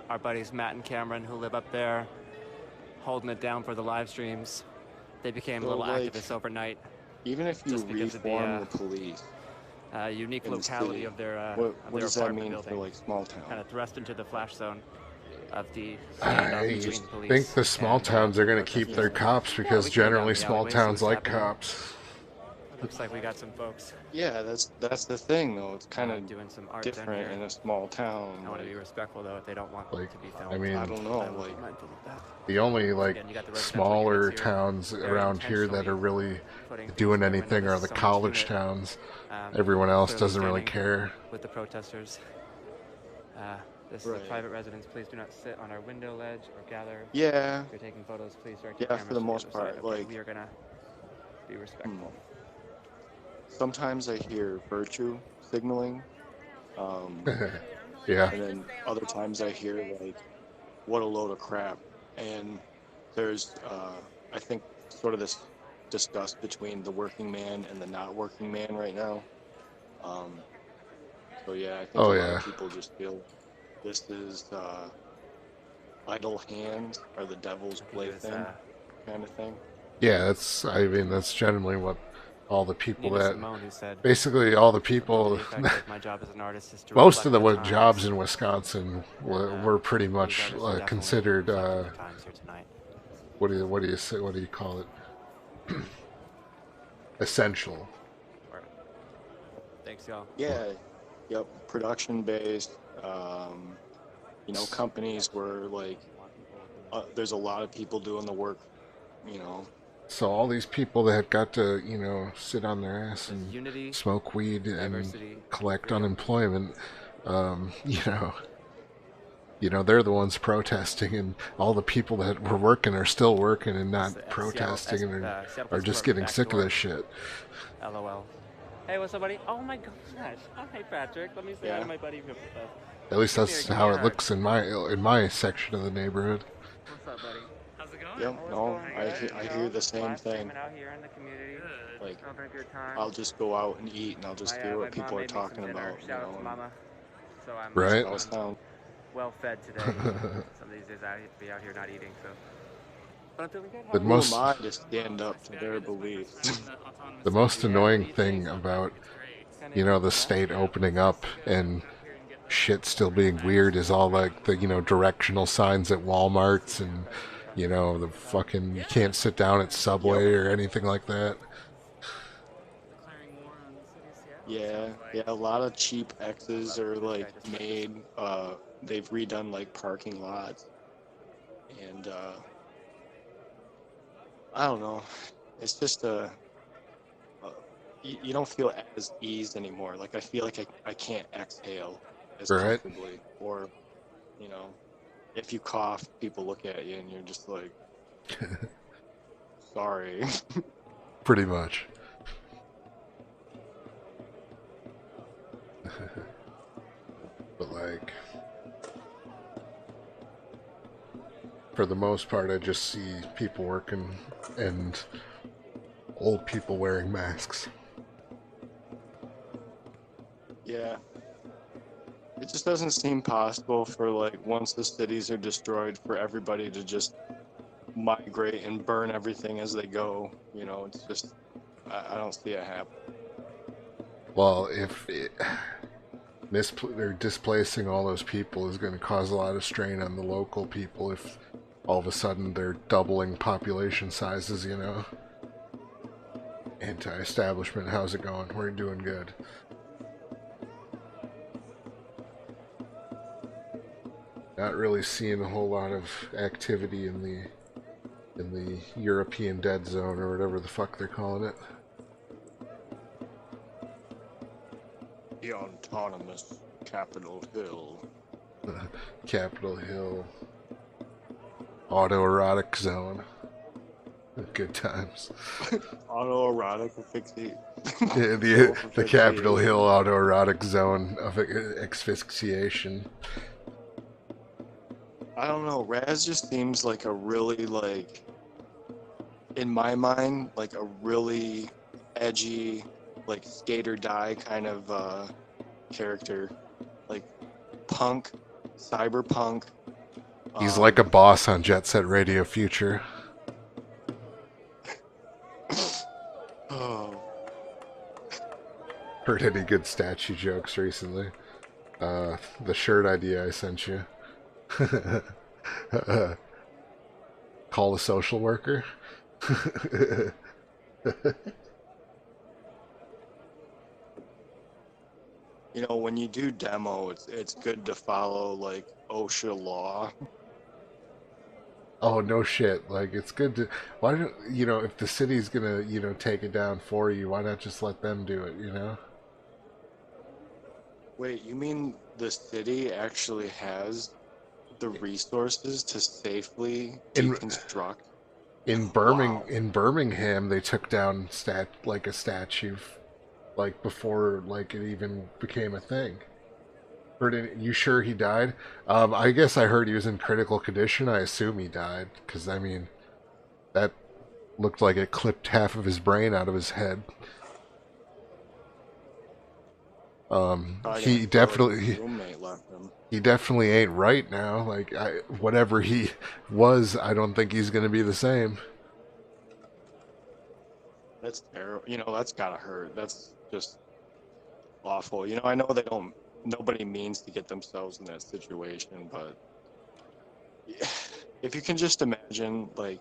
Our buddies Matt and Cameron, who live up there, holding it down for the live streams. They became little activists overnight. Even if you reform the police, unique in the locality city. of their What does that apartment mean building. for like small town? Kind of thrust into the flash zone of the standoff I between police. think the small and, towns are going to keep their protesters. cops Yeah, because we can go down generally the small alleyway, see towns what's like happening. cops. Looks like we got some folks Yeah, that's the thing though. It's kind of doing some art down different here. in a small town. I want to be respectful though if they don't want Like, to be filmed. I mean, I don't know, I will be like mindful of that. The only like Again, you got the residential smaller units here, towns very around here that are intentionally really putting things doing where we know anything there's are the so much college unit, towns. Everyone else clearly doesn't really standing care. with the protesters. This is a private residence. Please do not sit on our window ledge or gather. Yeah. If you're taking photos, please direct your Yeah, cameras for the to most other side. part, Okay, like we are gonna be respectful. sometimes I hear virtue signaling. Yeah. And then other times I hear like, what a load of crap. And there's, I think, sort of this disgust between the working man and the not working man right now. So yeah, I think a lot of people just feel this is idle hands are the devil's plaything kind of thing. Yeah, I mean, that's generally what all the people Nina that, Simone, who said, basically all the people, "The effect of my job as an artist is to most of the reflect the jobs times." in Wisconsin were pretty much considered, what do you say, what do you call it? Essential. Thanks, y'all. Yeah, yep, production based. You know, companies were like, there's a lot of people doing the work, you know. So all these people that got to, you know, sit on their ass and unity, smoke weed and diversity, collect unemployment, you know, they're the ones protesting, and all the people that were working are still working and not protesting and are just getting sick of this shit. LOL. Hey, what's up, buddy? Oh my gosh. Oh, hey, Patrick. Let me say hi to my buddy. At least that's how it looks in my section of the neighborhood. What's up, buddy? How's it going? Yep, no, I hear the same thing. Out here in the community. Like, having a good time. I'll just go out and eat, and I'll just hear what people are talking about. Shout out to Mama. So I'm right. well fed today. Some of these days I have to be out here not eating, so. But I'm feeling good. The most, who am I to stand up to their beliefs? The most annoying thing about, you know, the state opening up and shit still being weird is all like the, you know, directional signs at Walmarts and, you know, the fucking, you can't sit down at Subway or anything like that. Yeah, a lot of cheap X's are like made, they've redone like parking lots, and I don't know, it's just you don't feel as eased anymore. Like I feel like I can't exhale as comfortably, or, you know, if you cough, people look at you and you're just like, sorry. Pretty much. But like, for the most part, I just see people working and old people wearing masks. Yeah. It just doesn't seem possible for, like, once the cities are destroyed, for everybody to just migrate and burn everything as they go. You know, it's just, I don't see it happen. Well, if they're displacing all those people is going to cause a lot of strain on the local people if all of a sudden they're doubling population sizes, you know. Anti-establishment, how's it going? We're doing good. Not really seeing a whole lot of activity in the European dead zone or whatever the fuck they're calling it. The autonomous Capitol Hill. Capitol Hill. Autoerotic zone. Good times. Autoerotic asphyxiation. Yeah, the Capitol Hill autoerotic zone of asphyxiation. I don't know, Raz just seems like a really, like, in my mind, like a really edgy, like, skate or die kind of character. Like, punk, cyberpunk. He's like a boss on Jet Set Radio Future. Heard any good statue jokes recently? The shirt idea I sent you. Call a social worker. You know, when you do demo, it's good to follow like OSHA law. Oh, no shit. Like, it's good to... Why don't... You know, if the city's gonna, take it down for you, why not just let them do it, Wait, you mean the city actually has the resources to safely deconstruct? In Birmingham, they took down a statue, like, before, like, it even became a thing. You sure he died? I guess I heard he was in critical condition. I assume he died, because, I mean, that looked like it clipped half of his brain out of his head. He definitely ain't right now. Like, whatever he was, I don't think he's gonna be the same. That's terrible. You know, that's gotta hurt. That's just awful. You know, I know nobody means to get themselves in that situation, but if you can just imagine, like,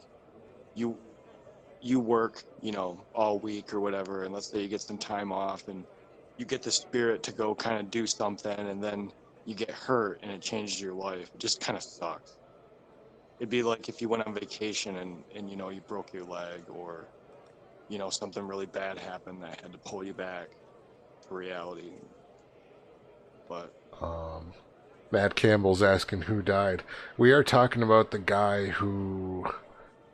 you work, all week or whatever, and let's say you get some time off and you get the spirit to go kind of do something, and then you get hurt and it changes your life. It just kind of sucks. It'd be like if you went on vacation and you broke your leg, or something really bad happened that had to pull you back to reality. But Matt Campbell's asking who died. We are talking about the guy who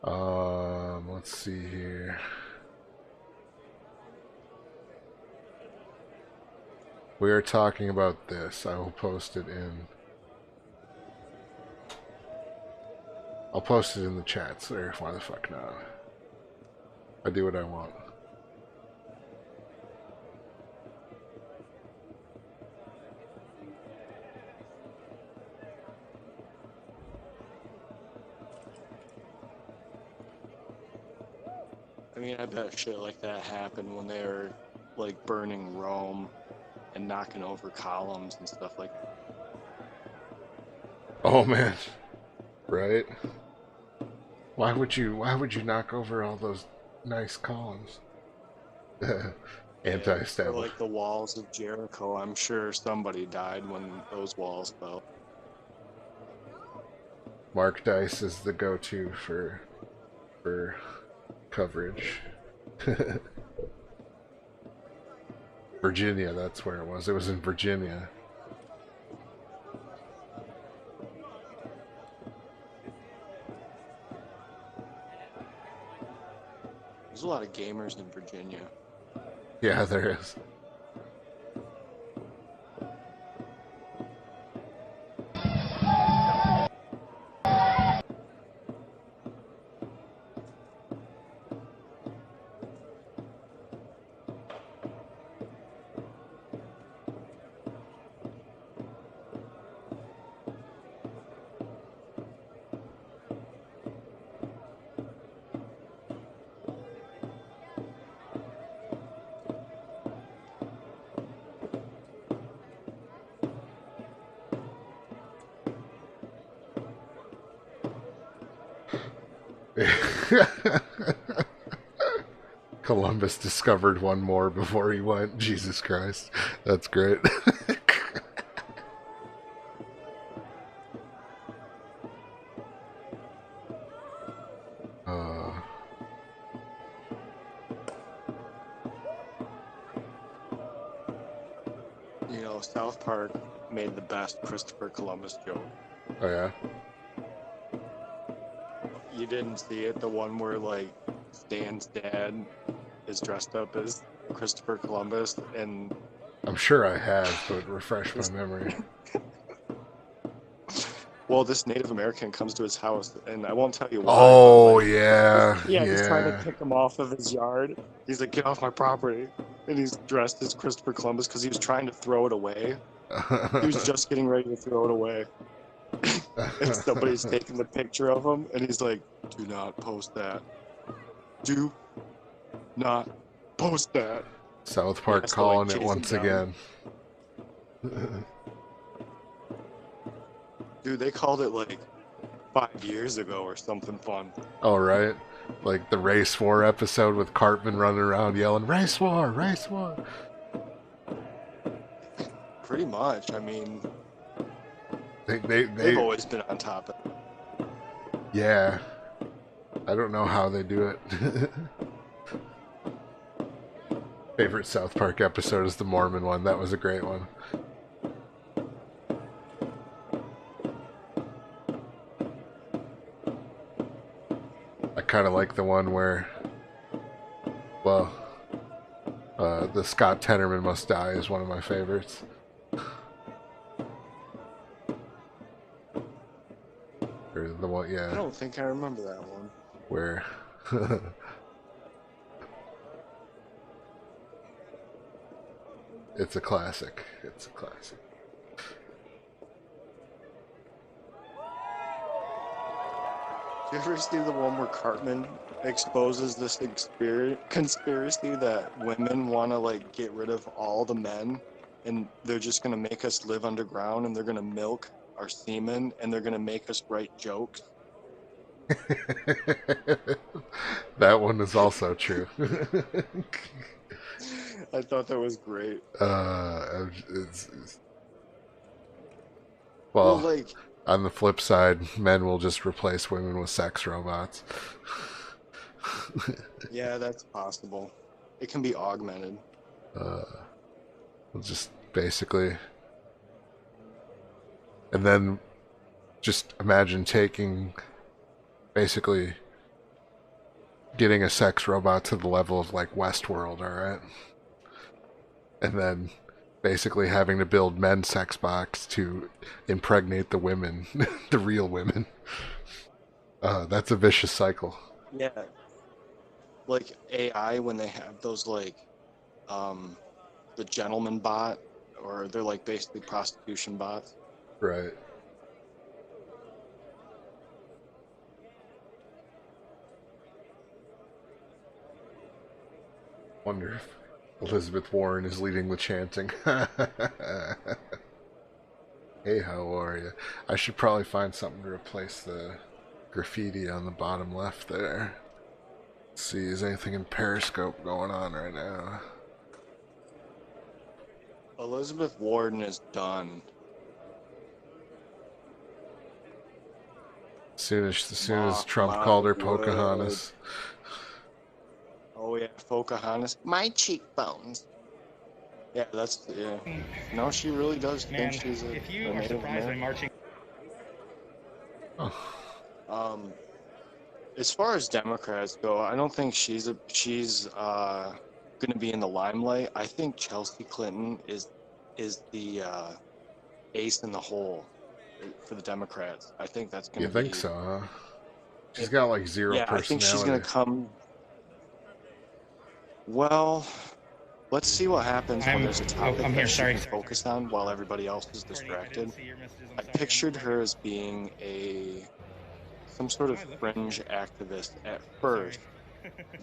let's see here. We are talking about this. I will post it in. I'll post it in the chats, or why the fuck not? I do what I want. I mean, I bet shit like that happened when they were like burning Rome and knocking over columns and stuff like that. Oh man, right? Why would you knock over all those nice columns? Anti-establishment. Or like the walls of Jericho. I'm sure somebody died when those walls fell. Mark Dice is the go-to for coverage. Virginia, that's where it was. It was in Virginia. There's a lot of gamers in Virginia. Yeah, there is. Columbus discovered one more before he went. Jesus Christ. That's great. South Park made the best Christopher Columbus joke. Oh yeah? You didn't see it? The one where, like, Stan's dad is dressed up as Christopher Columbus, and... I'm sure I have, but refresh my memory. Well, this Native American comes to his house, and I won't tell you why. Oh, like, yeah. He's trying to kick him off of his yard. He's like, get off my property. And he's dressed as Christopher Columbus because he was trying to throw it away. He was just getting ready to throw it away. And somebody's taking the picture of him, and he's like, do not post that. Do not post that. South Park Yeah, so, calling like, it once chasing again. Dude, they called it like 5 years ago or something fun. Oh, right. Like the Race War episode with Cartman running around yelling, Race War, Race War. Pretty much. I mean, They've they've always been on top of it. Yeah. I don't know how they do it. Favorite South Park episode is the Mormon one. That was a great one. I kind of like the one where, well, the Scott Tenorman Must Die is one of my favorites. Or the one, yeah. I don't think I remember that one. Where it's a classic. It's a classic. Did you ever see the one where Cartman exposes this conspiracy that women want to like get rid of all the men, and they're just gonna make us live underground, and they're gonna milk our semen, and they're gonna make us write jokes? That one is also true. I thought that was great. Well, like, on the flip side, men will just replace women with sex robots. yeah, that's possible. It can be augmented. Just basically, and then just imagine basically getting a sex robot to the level of like Westworld, alright? And then basically having to build men's sex box to impregnate the women, the real women. That's a vicious cycle. Yeah. Like AI, when they have those like, the gentleman bot, or they're like basically prostitution bots. Right. Wonder if Elizabeth Warren is leading the chanting. Hey, how are you? I should probably find something to replace the graffiti on the bottom left there. Let's see, is anything in Periscope going on right now? Elizabeth Warren is done. As soon as Trump called her Pocahontas. Oh yeah, Pocahontas. My cheekbones. Yeah, that's, yeah. No, she really does think she's a Native American. Oh. As far as Democrats go, I don't think she's gonna be in the limelight. I think Chelsea Clinton is the ace in the hole for the Democrats. I think that's gonna be... You think so, huh? She's got like zero personality. I think she's gonna come... Well, let's see what happens when there's a topic that she can focus on while everybody else is distracted. I pictured her as being some sort of fringe activist at first,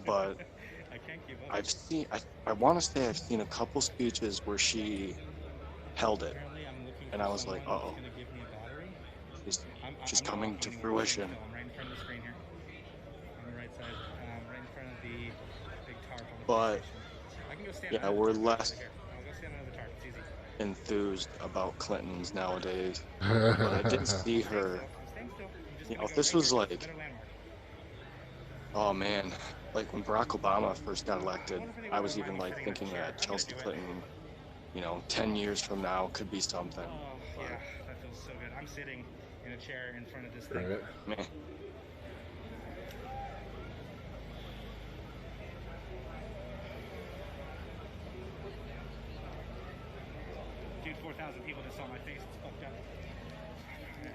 but I want to say I've seen a couple speeches where she held it, and I was like, uh-oh, she's coming to fruition. But yeah, we're less enthused about Clintons nowadays. But I did see her, you know, if this was like, oh man, like when Barack Obama first got elected, I was even like thinking that Chelsea Clinton, you know, 10 years from now could be something. Yeah, that feels so good. I'm sitting in a chair in front of this thing. Right. Man. Dude, 4,000 people just saw my face. It's fucked up.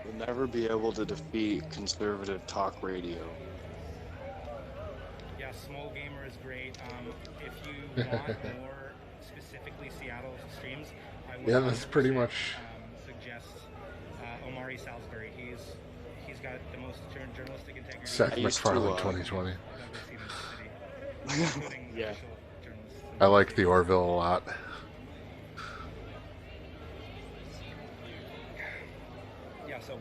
We'll never be able to defeat conservative talk radio. Yeah, Small Gamer is great. If you want more specifically Seattle streams, I would that's pretty much suggest Omari Salisbury. He's got the most journalistic integrity. Seth MacFarlane 2020. Yeah. I like the Orville a lot. Yeah, so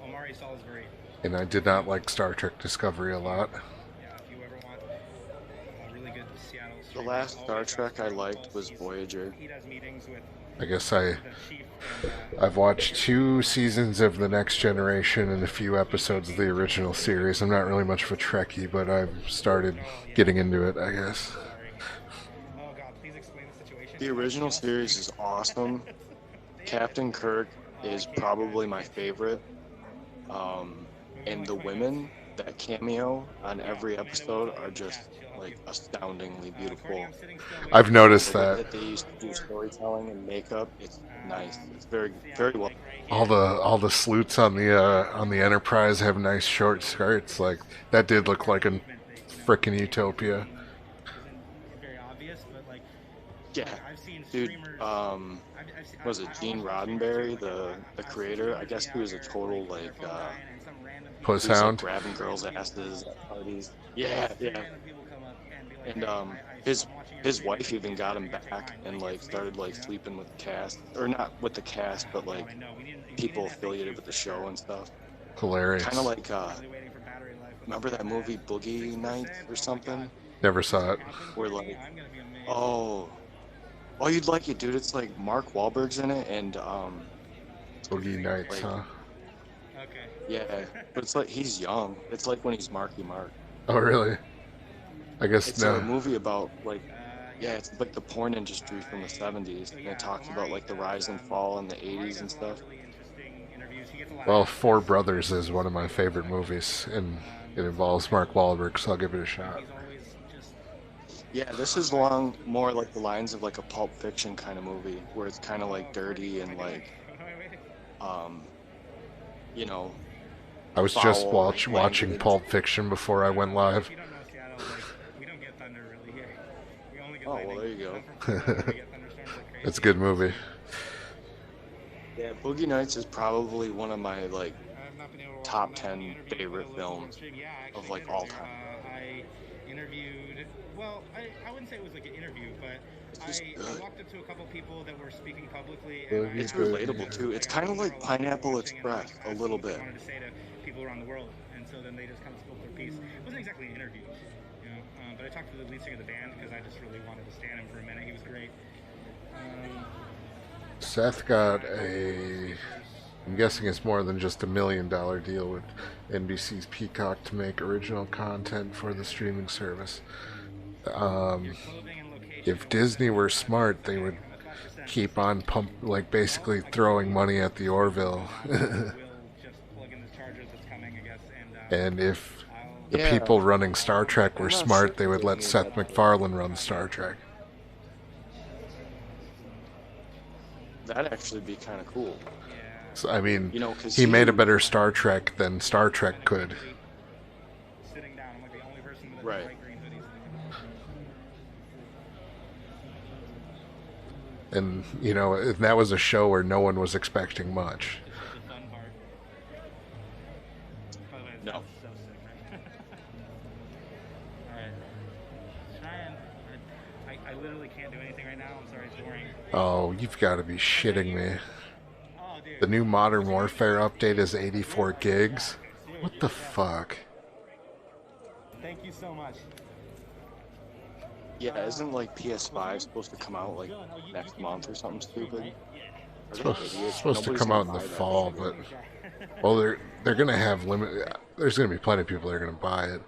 Omari Salisbury. And I did not like Star Trek Discovery a lot. Yeah, if you ever want a really good Seattle The last Star Trek I liked was Voyager. he does meetings with I guess I've watched 2 seasons of The Next Generation and a few episodes of the original series. I'm not really much of a Trekkie, but I've started getting into it, I guess. The original series is awesome. Captain Kirk is probably my favorite. And the women that cameo on every episode are just like astoundingly beautiful. I've noticed The way that. they used to do storytelling and makeup, it's nice. It's very, very well. All the sleuths on the Enterprise have nice short skirts. Like that did look like a frickin' utopia. Yeah, dude. Was it Gene Roddenberry, the creator? I guess he was a total like Puss he was, like, hound. grabbing girls' asses at parties. Yeah, yeah. And his wife even got him back and like started like sleeping with the cast, or not with the cast, but like people affiliated with the show and stuff. Hilarious. Kind of like remember that movie Boogie Nights or something? Never saw it. Where like, oh, you'd like it, dude. It's like Mark Wahlberg's in it, and Boogie Nights, like, huh? yeah, but it's like he's young. It's like when he's Marky Mark. Oh, really? I guess It's no. a movie about like, yeah, it's like the porn industry from the 70s, and it talks about like the rise and fall in the 80s and stuff. Well, Four Brothers is one of my favorite movies, and it involves Mark Wahlberg, so I'll give it a shot. Yeah, this is along more like the lines of like a Pulp Fiction kind of movie, where it's kind of like dirty and like, you know. I was just foul, watching language. Pulp Fiction before I went live. Oh, well, there you go. It's a good movie. Yeah, Boogie Nights is probably one of my like top 10 favorite films of like all time. I interviewed, well, I wouldn't say it was like an interview, but I walked up to a couple people that were speaking publicly. And It's relatable too. It's kind of like Pineapple Express a little bit. wanted to say to people around the world, and so then they just kind of spoke their piece. It wasn't exactly an interview, you know, but I talked to the lead singer of the band because I just really wanted to stand him for a minute. He was great. Seth got I'm guessing it's more than just $1 million deal with NBC's Peacock to make original content for the streaming service. If Disney were smart, they would keep on basically throwing money at the Orville. And if the people running Star Trek were smart, they would let Seth MacFarlane run Star Trek. That'd actually be kind of cool. So, I mean, You know, 'cause he made a better Star Trek than Star Trek could. Right. And, you know, that was a show where no one was expecting much. No. I literally can't do anything right now. I'm sorry, it's boring. Oh, you've got to be shitting me. The new Modern Warfare update is 84 gigs? What the fuck? Thank you so much. Yeah, isn't like PS5 supposed to come out like next month or something stupid? It's supposed to come out in the fall, but well, they're gonna have there's gonna be plenty of people that are gonna buy it,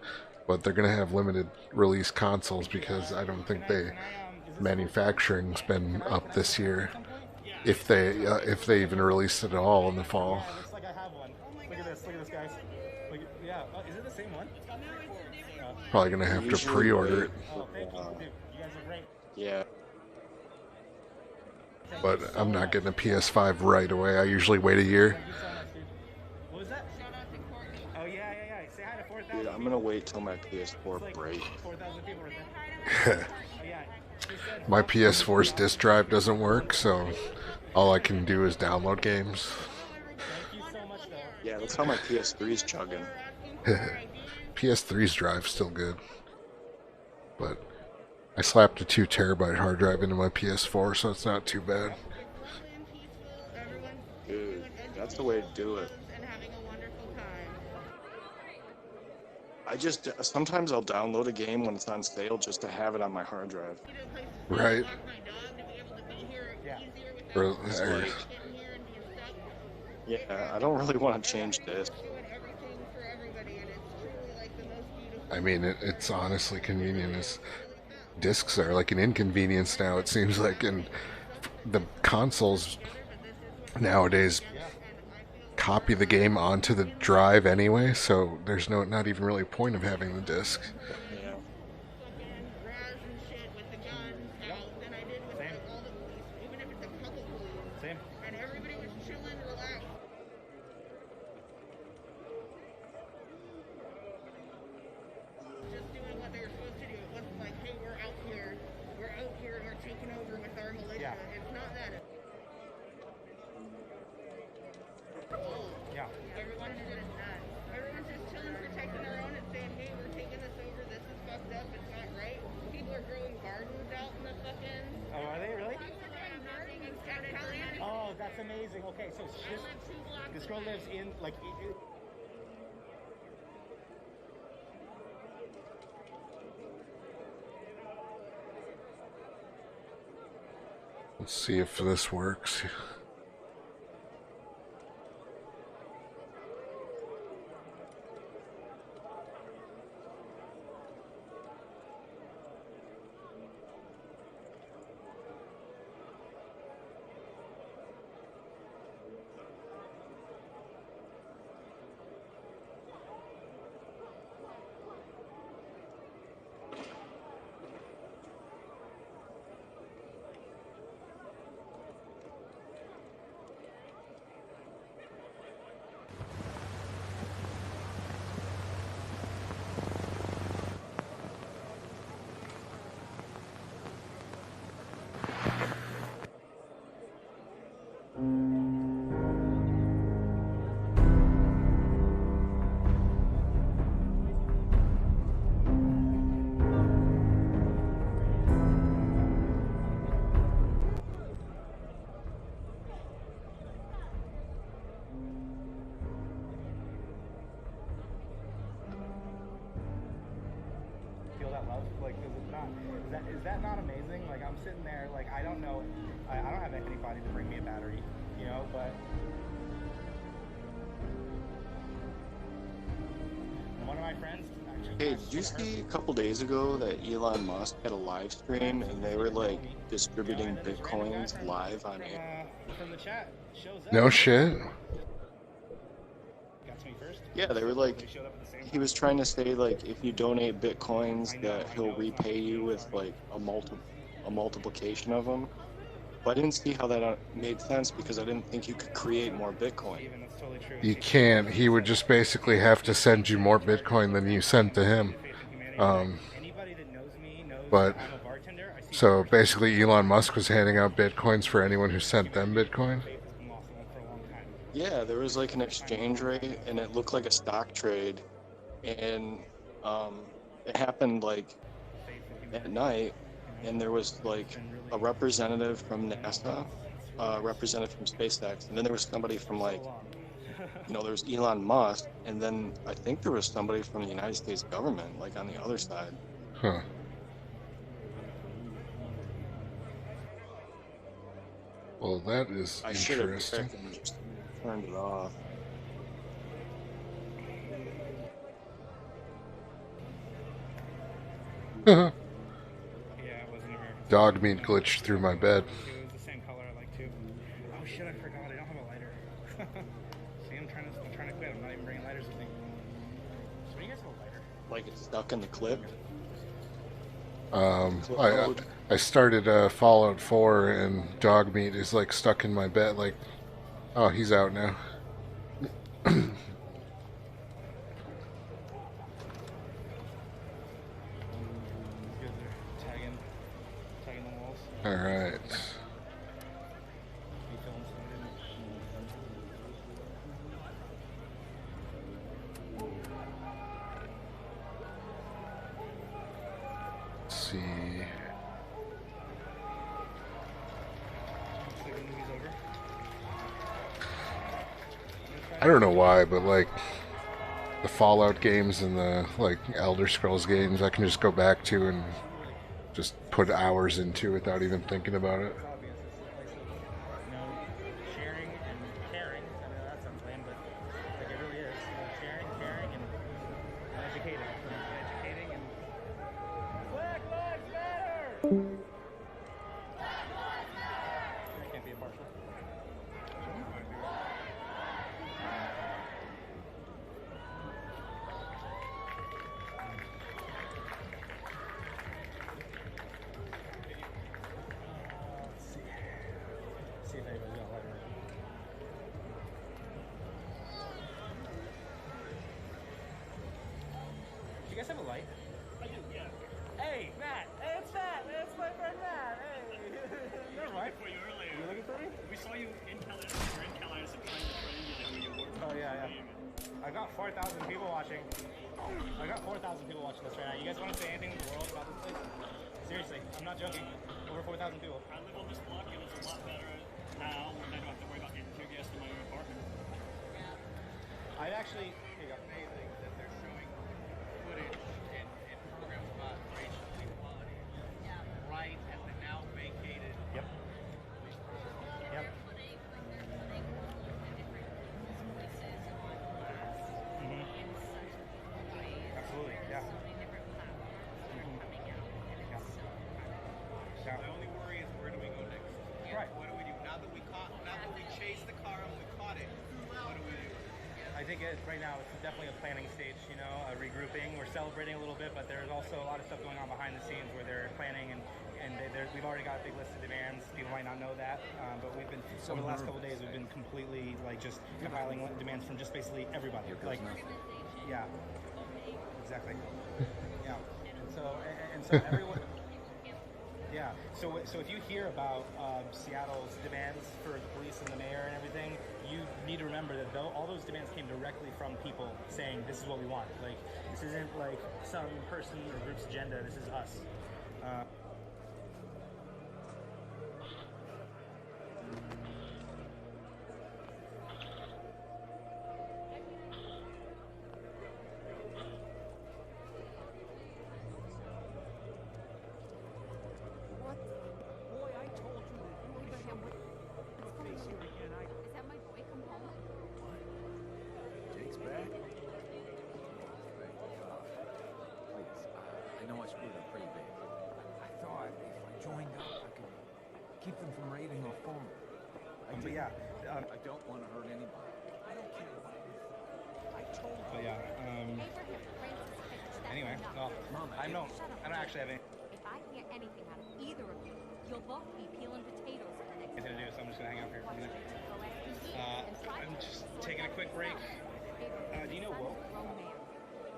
but they're gonna have limited release consoles because I don't think manufacturing's been up this year, if they even release it at all in the fall. Looks like I have one. Look at this, guys. Yeah, is it the same one? Probably gonna have to pre-order it. Oh, thank you. Dude, you guys are great. Yeah. But I'm not getting a PS5 right away. I usually wait a year. What was that? Oh, yeah. Say hi to 4,000. Dude, I'm gonna wait till my PS4 breaks. 4,000 people right there. My PS4's disk drive doesn't work, so all I can do is download games. Yeah, that's how my PS3's chugging. PS3's drive's still good. But I slapped a 2 terabyte hard drive into my PS4, so it's not too bad. Dude, that's the way to do it. I just sometimes I'll download a game when it's on sale just to have it on my hard drive. Right. It's like, yeah, I don't really want to change this. I mean, it's honestly convenient. Discs are like an inconvenience now, it seems like, and the consoles nowadays copy the game onto the drive anyway, so there's not even really a point of having the disc. Yeah. Same. Yeah. Yeah. Everyone's just chilling, protecting their own and saying, hey, we're taking this over, this is fucked up, it's not right. People are growing gardens out in the fucking... Oh, are they really? Oh, that's amazing. Okay, so this girl lives in, like... Let's see if this works. Feel that love? Like, is that not amazing? Like, I'm sitting there, like, I don't know, I don't have anybody to bring me a battery, you know, but one of my friends actually... Hey, did you see a couple days ago that Elon Musk had a live stream and they were like distributing bitcoins live on air? From the chat, shows up. No shit. Got to me first. Yeah, they were like, he was trying to say like if you donate bitcoins that he'll repay you with like a multiplication of them. But I didn't see how that made sense because I didn't think you could create more Bitcoin. You can't. He would just basically have to send you more Bitcoin than you sent to him. But so basically Elon Musk was handing out Bitcoins for anyone who sent them Bitcoin. Yeah, there was like an exchange rate and it looked like a stock trade, and it happened like at night, and there was like a representative from NASA, a representative from SpaceX, and then there was somebody from like, you know, there was Elon Musk, and then I think there was somebody from the United States government, like on the other side. Huh. Well, that is I should have interesting. just turned it off. Dog meat glitched through my bed. It was the same color I like too. Oh shit, I forgot. I don't have a lighter. See, I'm trying to quit. I'm not even bringing lighters with me. So when you guys have a lighter? Like it's stuck in the clip? I started Fallout 4 and dog meat is like stuck in my bed. Like, oh, he's out now. All right. Let's see. I don't know why, but like the Fallout games and the like Elder Scrolls games, I can just go back to and just put hours into without even thinking about it. Sharing and caring. I know that sounds lame, but like it really is. Sharing, caring, and educating. Educating and Black Lives Matter. I can't be impartial. See if anybody's gonna let her. Do you guys have a light? I do, yeah. Hey, Matt! Hey, it's Matt! It's my friend Matt! Hey! Never mind. For you earlier. You looking for me? We saw you in California. We're in California trying to triangulate where you were. Oh, yeah, yeah. I got 4,000 people watching. I got 4,000 people watching this right now. You guys want to say anything to the world about this place? Seriously, I'm not joking. Over 4,000 people. I live on this block and it's a lot better now when I don't have to worry about getting tear gas in my own apartment. I'd actually... Here you go. Amazing that they're showing footage and programs about racial equality right at the now vacated. Yep. Yep. Absolutely, yeah. The only worry is where do we go next? Right. What do we do? Now that we chased the car and we caught it, what do we do? I think right now it's definitely a planning stage, you know, a regrouping. We're celebrating a little bit, but there's also a lot of stuff going on behind the scenes where they're planning and we've already got a big list of demands. People might not know that, but we've been, over the last couple of days, we've been completely, like, just compiling demands from just basically everybody. Like, yeah, exactly. Yeah, and so everyone, yeah, so if you hear about Seattle's demands for the police and the mayor and everything, you need to remember that all those demands came directly from people saying, this is what we want. Like, this isn't like some person or group's agenda, this is us. Keep them from raiding our phone. But yeah, I don't want to hurt anybody. I don't care what it is. I told you. But yeah, anyway, well, I don't actually have If I hear anything out of either of you, you'll both be peeling potatoes for the next anything to do, so I'm just gonna hang out here for a minute. I'm just taking a quick break. Do you know Woke? And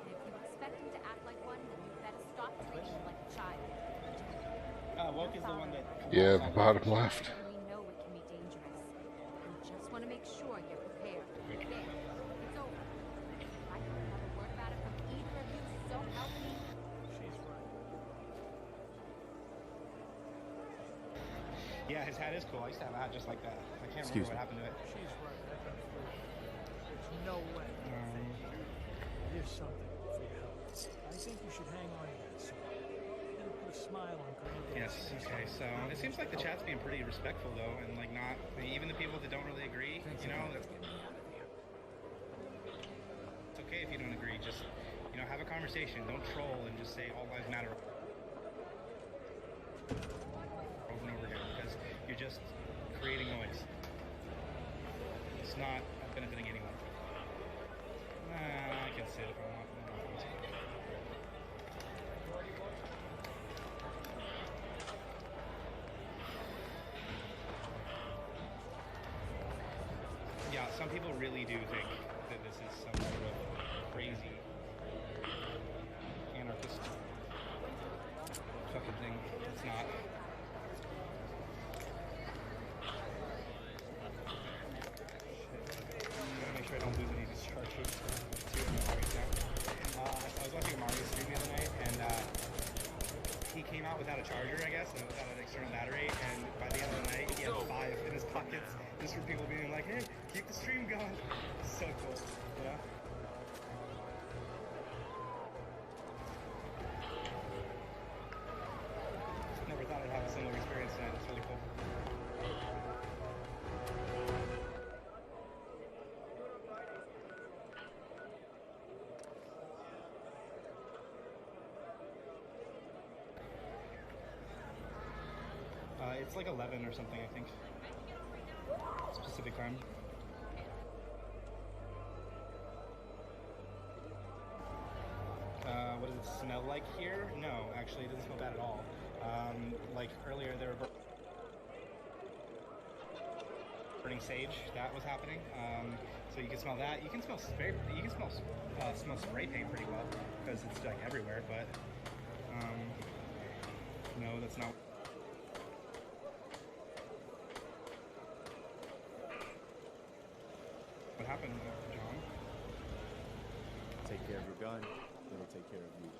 if you expect him to act like one, then you better stop treating him like a child. Woke is the one that... Yeah, the bottom left. We know it can be dangerous. We just want to make sure you're prepared. There, it's over. If I don't have a word about it from either of you, so help me. She's right. Yeah, his hat is cool. I used to have a hat just like that. I can't remember what happened to it. She's right. There's no way. Here's something for your help. I think you should hang on to that song. And put a smile on Granddad's Yes, okay, so it seems like the chat's being pretty respectful though, and like not, even the people that don't really agree, you know, it's okay if you don't agree, just, you know, have a conversation, don't troll and just say all lives matter over and over again, because you're just creating noise. It's not benefiting anyone. I can sit if I want. Yeah, some people really do think that this is some sort of crazy anarchist fucking thing. It's not. Make sure I don't lose any discharges. I was watching a Mario stream the other night, and he came out without a charger, I guess, and without an external battery, and by the end of the night, he he had 5 in his pockets, just for people being like, hey, keep the stream going. So cool, you know? Never thought I'd have a similar experience tonight. It's really cool. It's like 11 or something, I think. Specific time. What does it smell like here? No, actually, it doesn't smell bad at all. Like earlier, there were burning sage. That was happening. So you can smell that. You can smell spray. You can smell spray paint pretty well because it's like everywhere. But no, that's not. What happened, John? Take care of your gun, it'll take care of you.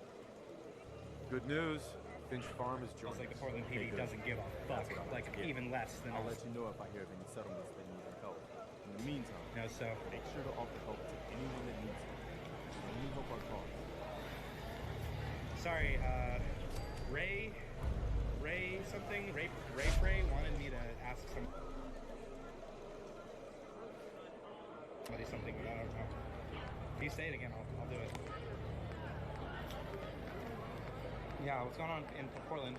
Good news, Finch Farm is joining. It's like the Portland PD doesn't give a fuck, like even less than I'll let you know if I hear of any settlements that need our help. In the meantime, make sure to offer help to anyone that needs it. Only help our cause. Sorry, Ray something? Ray wanted me to ask somebody something, but I don't know. If you say it again, I'll do it. Yeah, what's going on in Portland?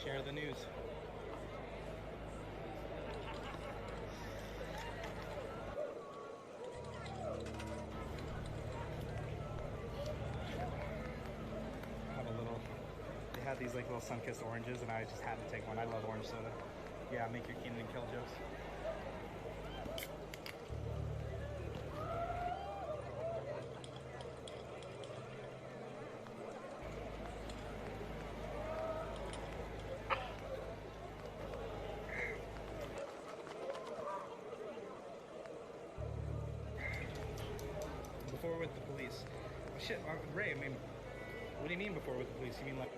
Share the news. They had these like little sun-kissed oranges, and I just had to take one. I love orange soda. Yeah, make your Keenan and Kel jokes. Before with the police. Oh, shit, Ray, I mean, what do you mean before with the police? You mean like,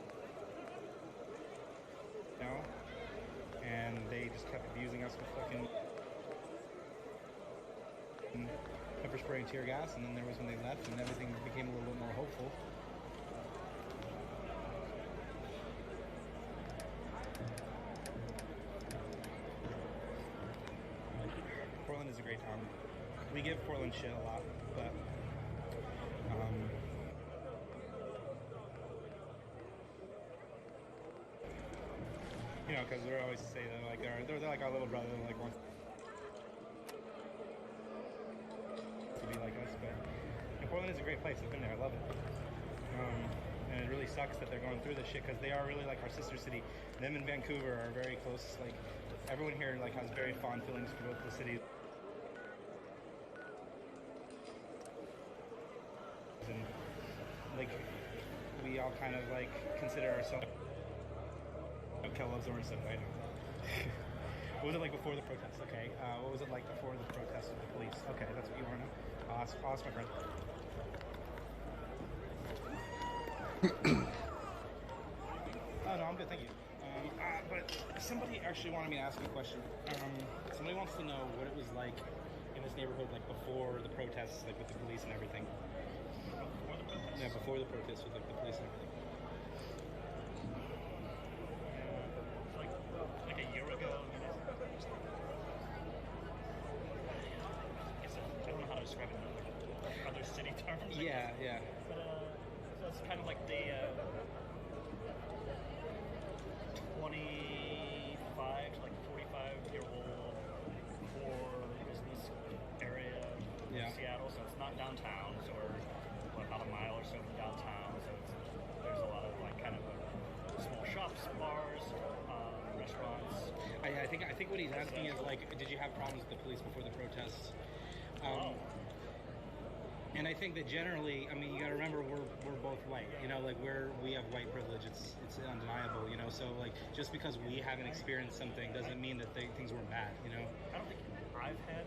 no? And they just kept abusing us with fucking pepper spray and tear gas, and then there was when they left and everything became a little bit more hopeful. Portland is a great town. We give Portland shit a lot, but you know, because they're always say that like they're like our little brother, like wants to be like us. But Portland is a great place. I've been there. I love it. And it really sucks that they're going through this shit because they are really like our sister city. Them and Vancouver are very close. Like everyone here like has very fond feelings for both the cities. And like we all kind of like consider ourselves. Kel loves orange soda, right? What was it like before the protest? Okay. What was it like before the protest with the police? Okay, that's what you want to know. I'll ask my friend. Oh no, I'm good, thank you. But somebody actually wanted me to ask you a question. Somebody wants to know what it was like in this neighborhood, like before the protests, like with the police and everything. Yeah, before the protests with like the police and everything. Like a year ago, I don't know how to describe it in like other city terms. Yeah, yeah. But so it's kind of like the 25 to like 45-year-old poor business area of Seattle. So it's not downtown. So we're about a mile or so from downtown. So there's a lot of like kind of small shops, bars, restaurants. I think what he's asking is like, did you have problems with the police before the protests? And I think that generally, I mean, you got to remember we're both white. You know, like we have white privilege. It's undeniable. You know, so like just because we haven't experienced something doesn't mean that things weren't bad. You know. I don't think I've had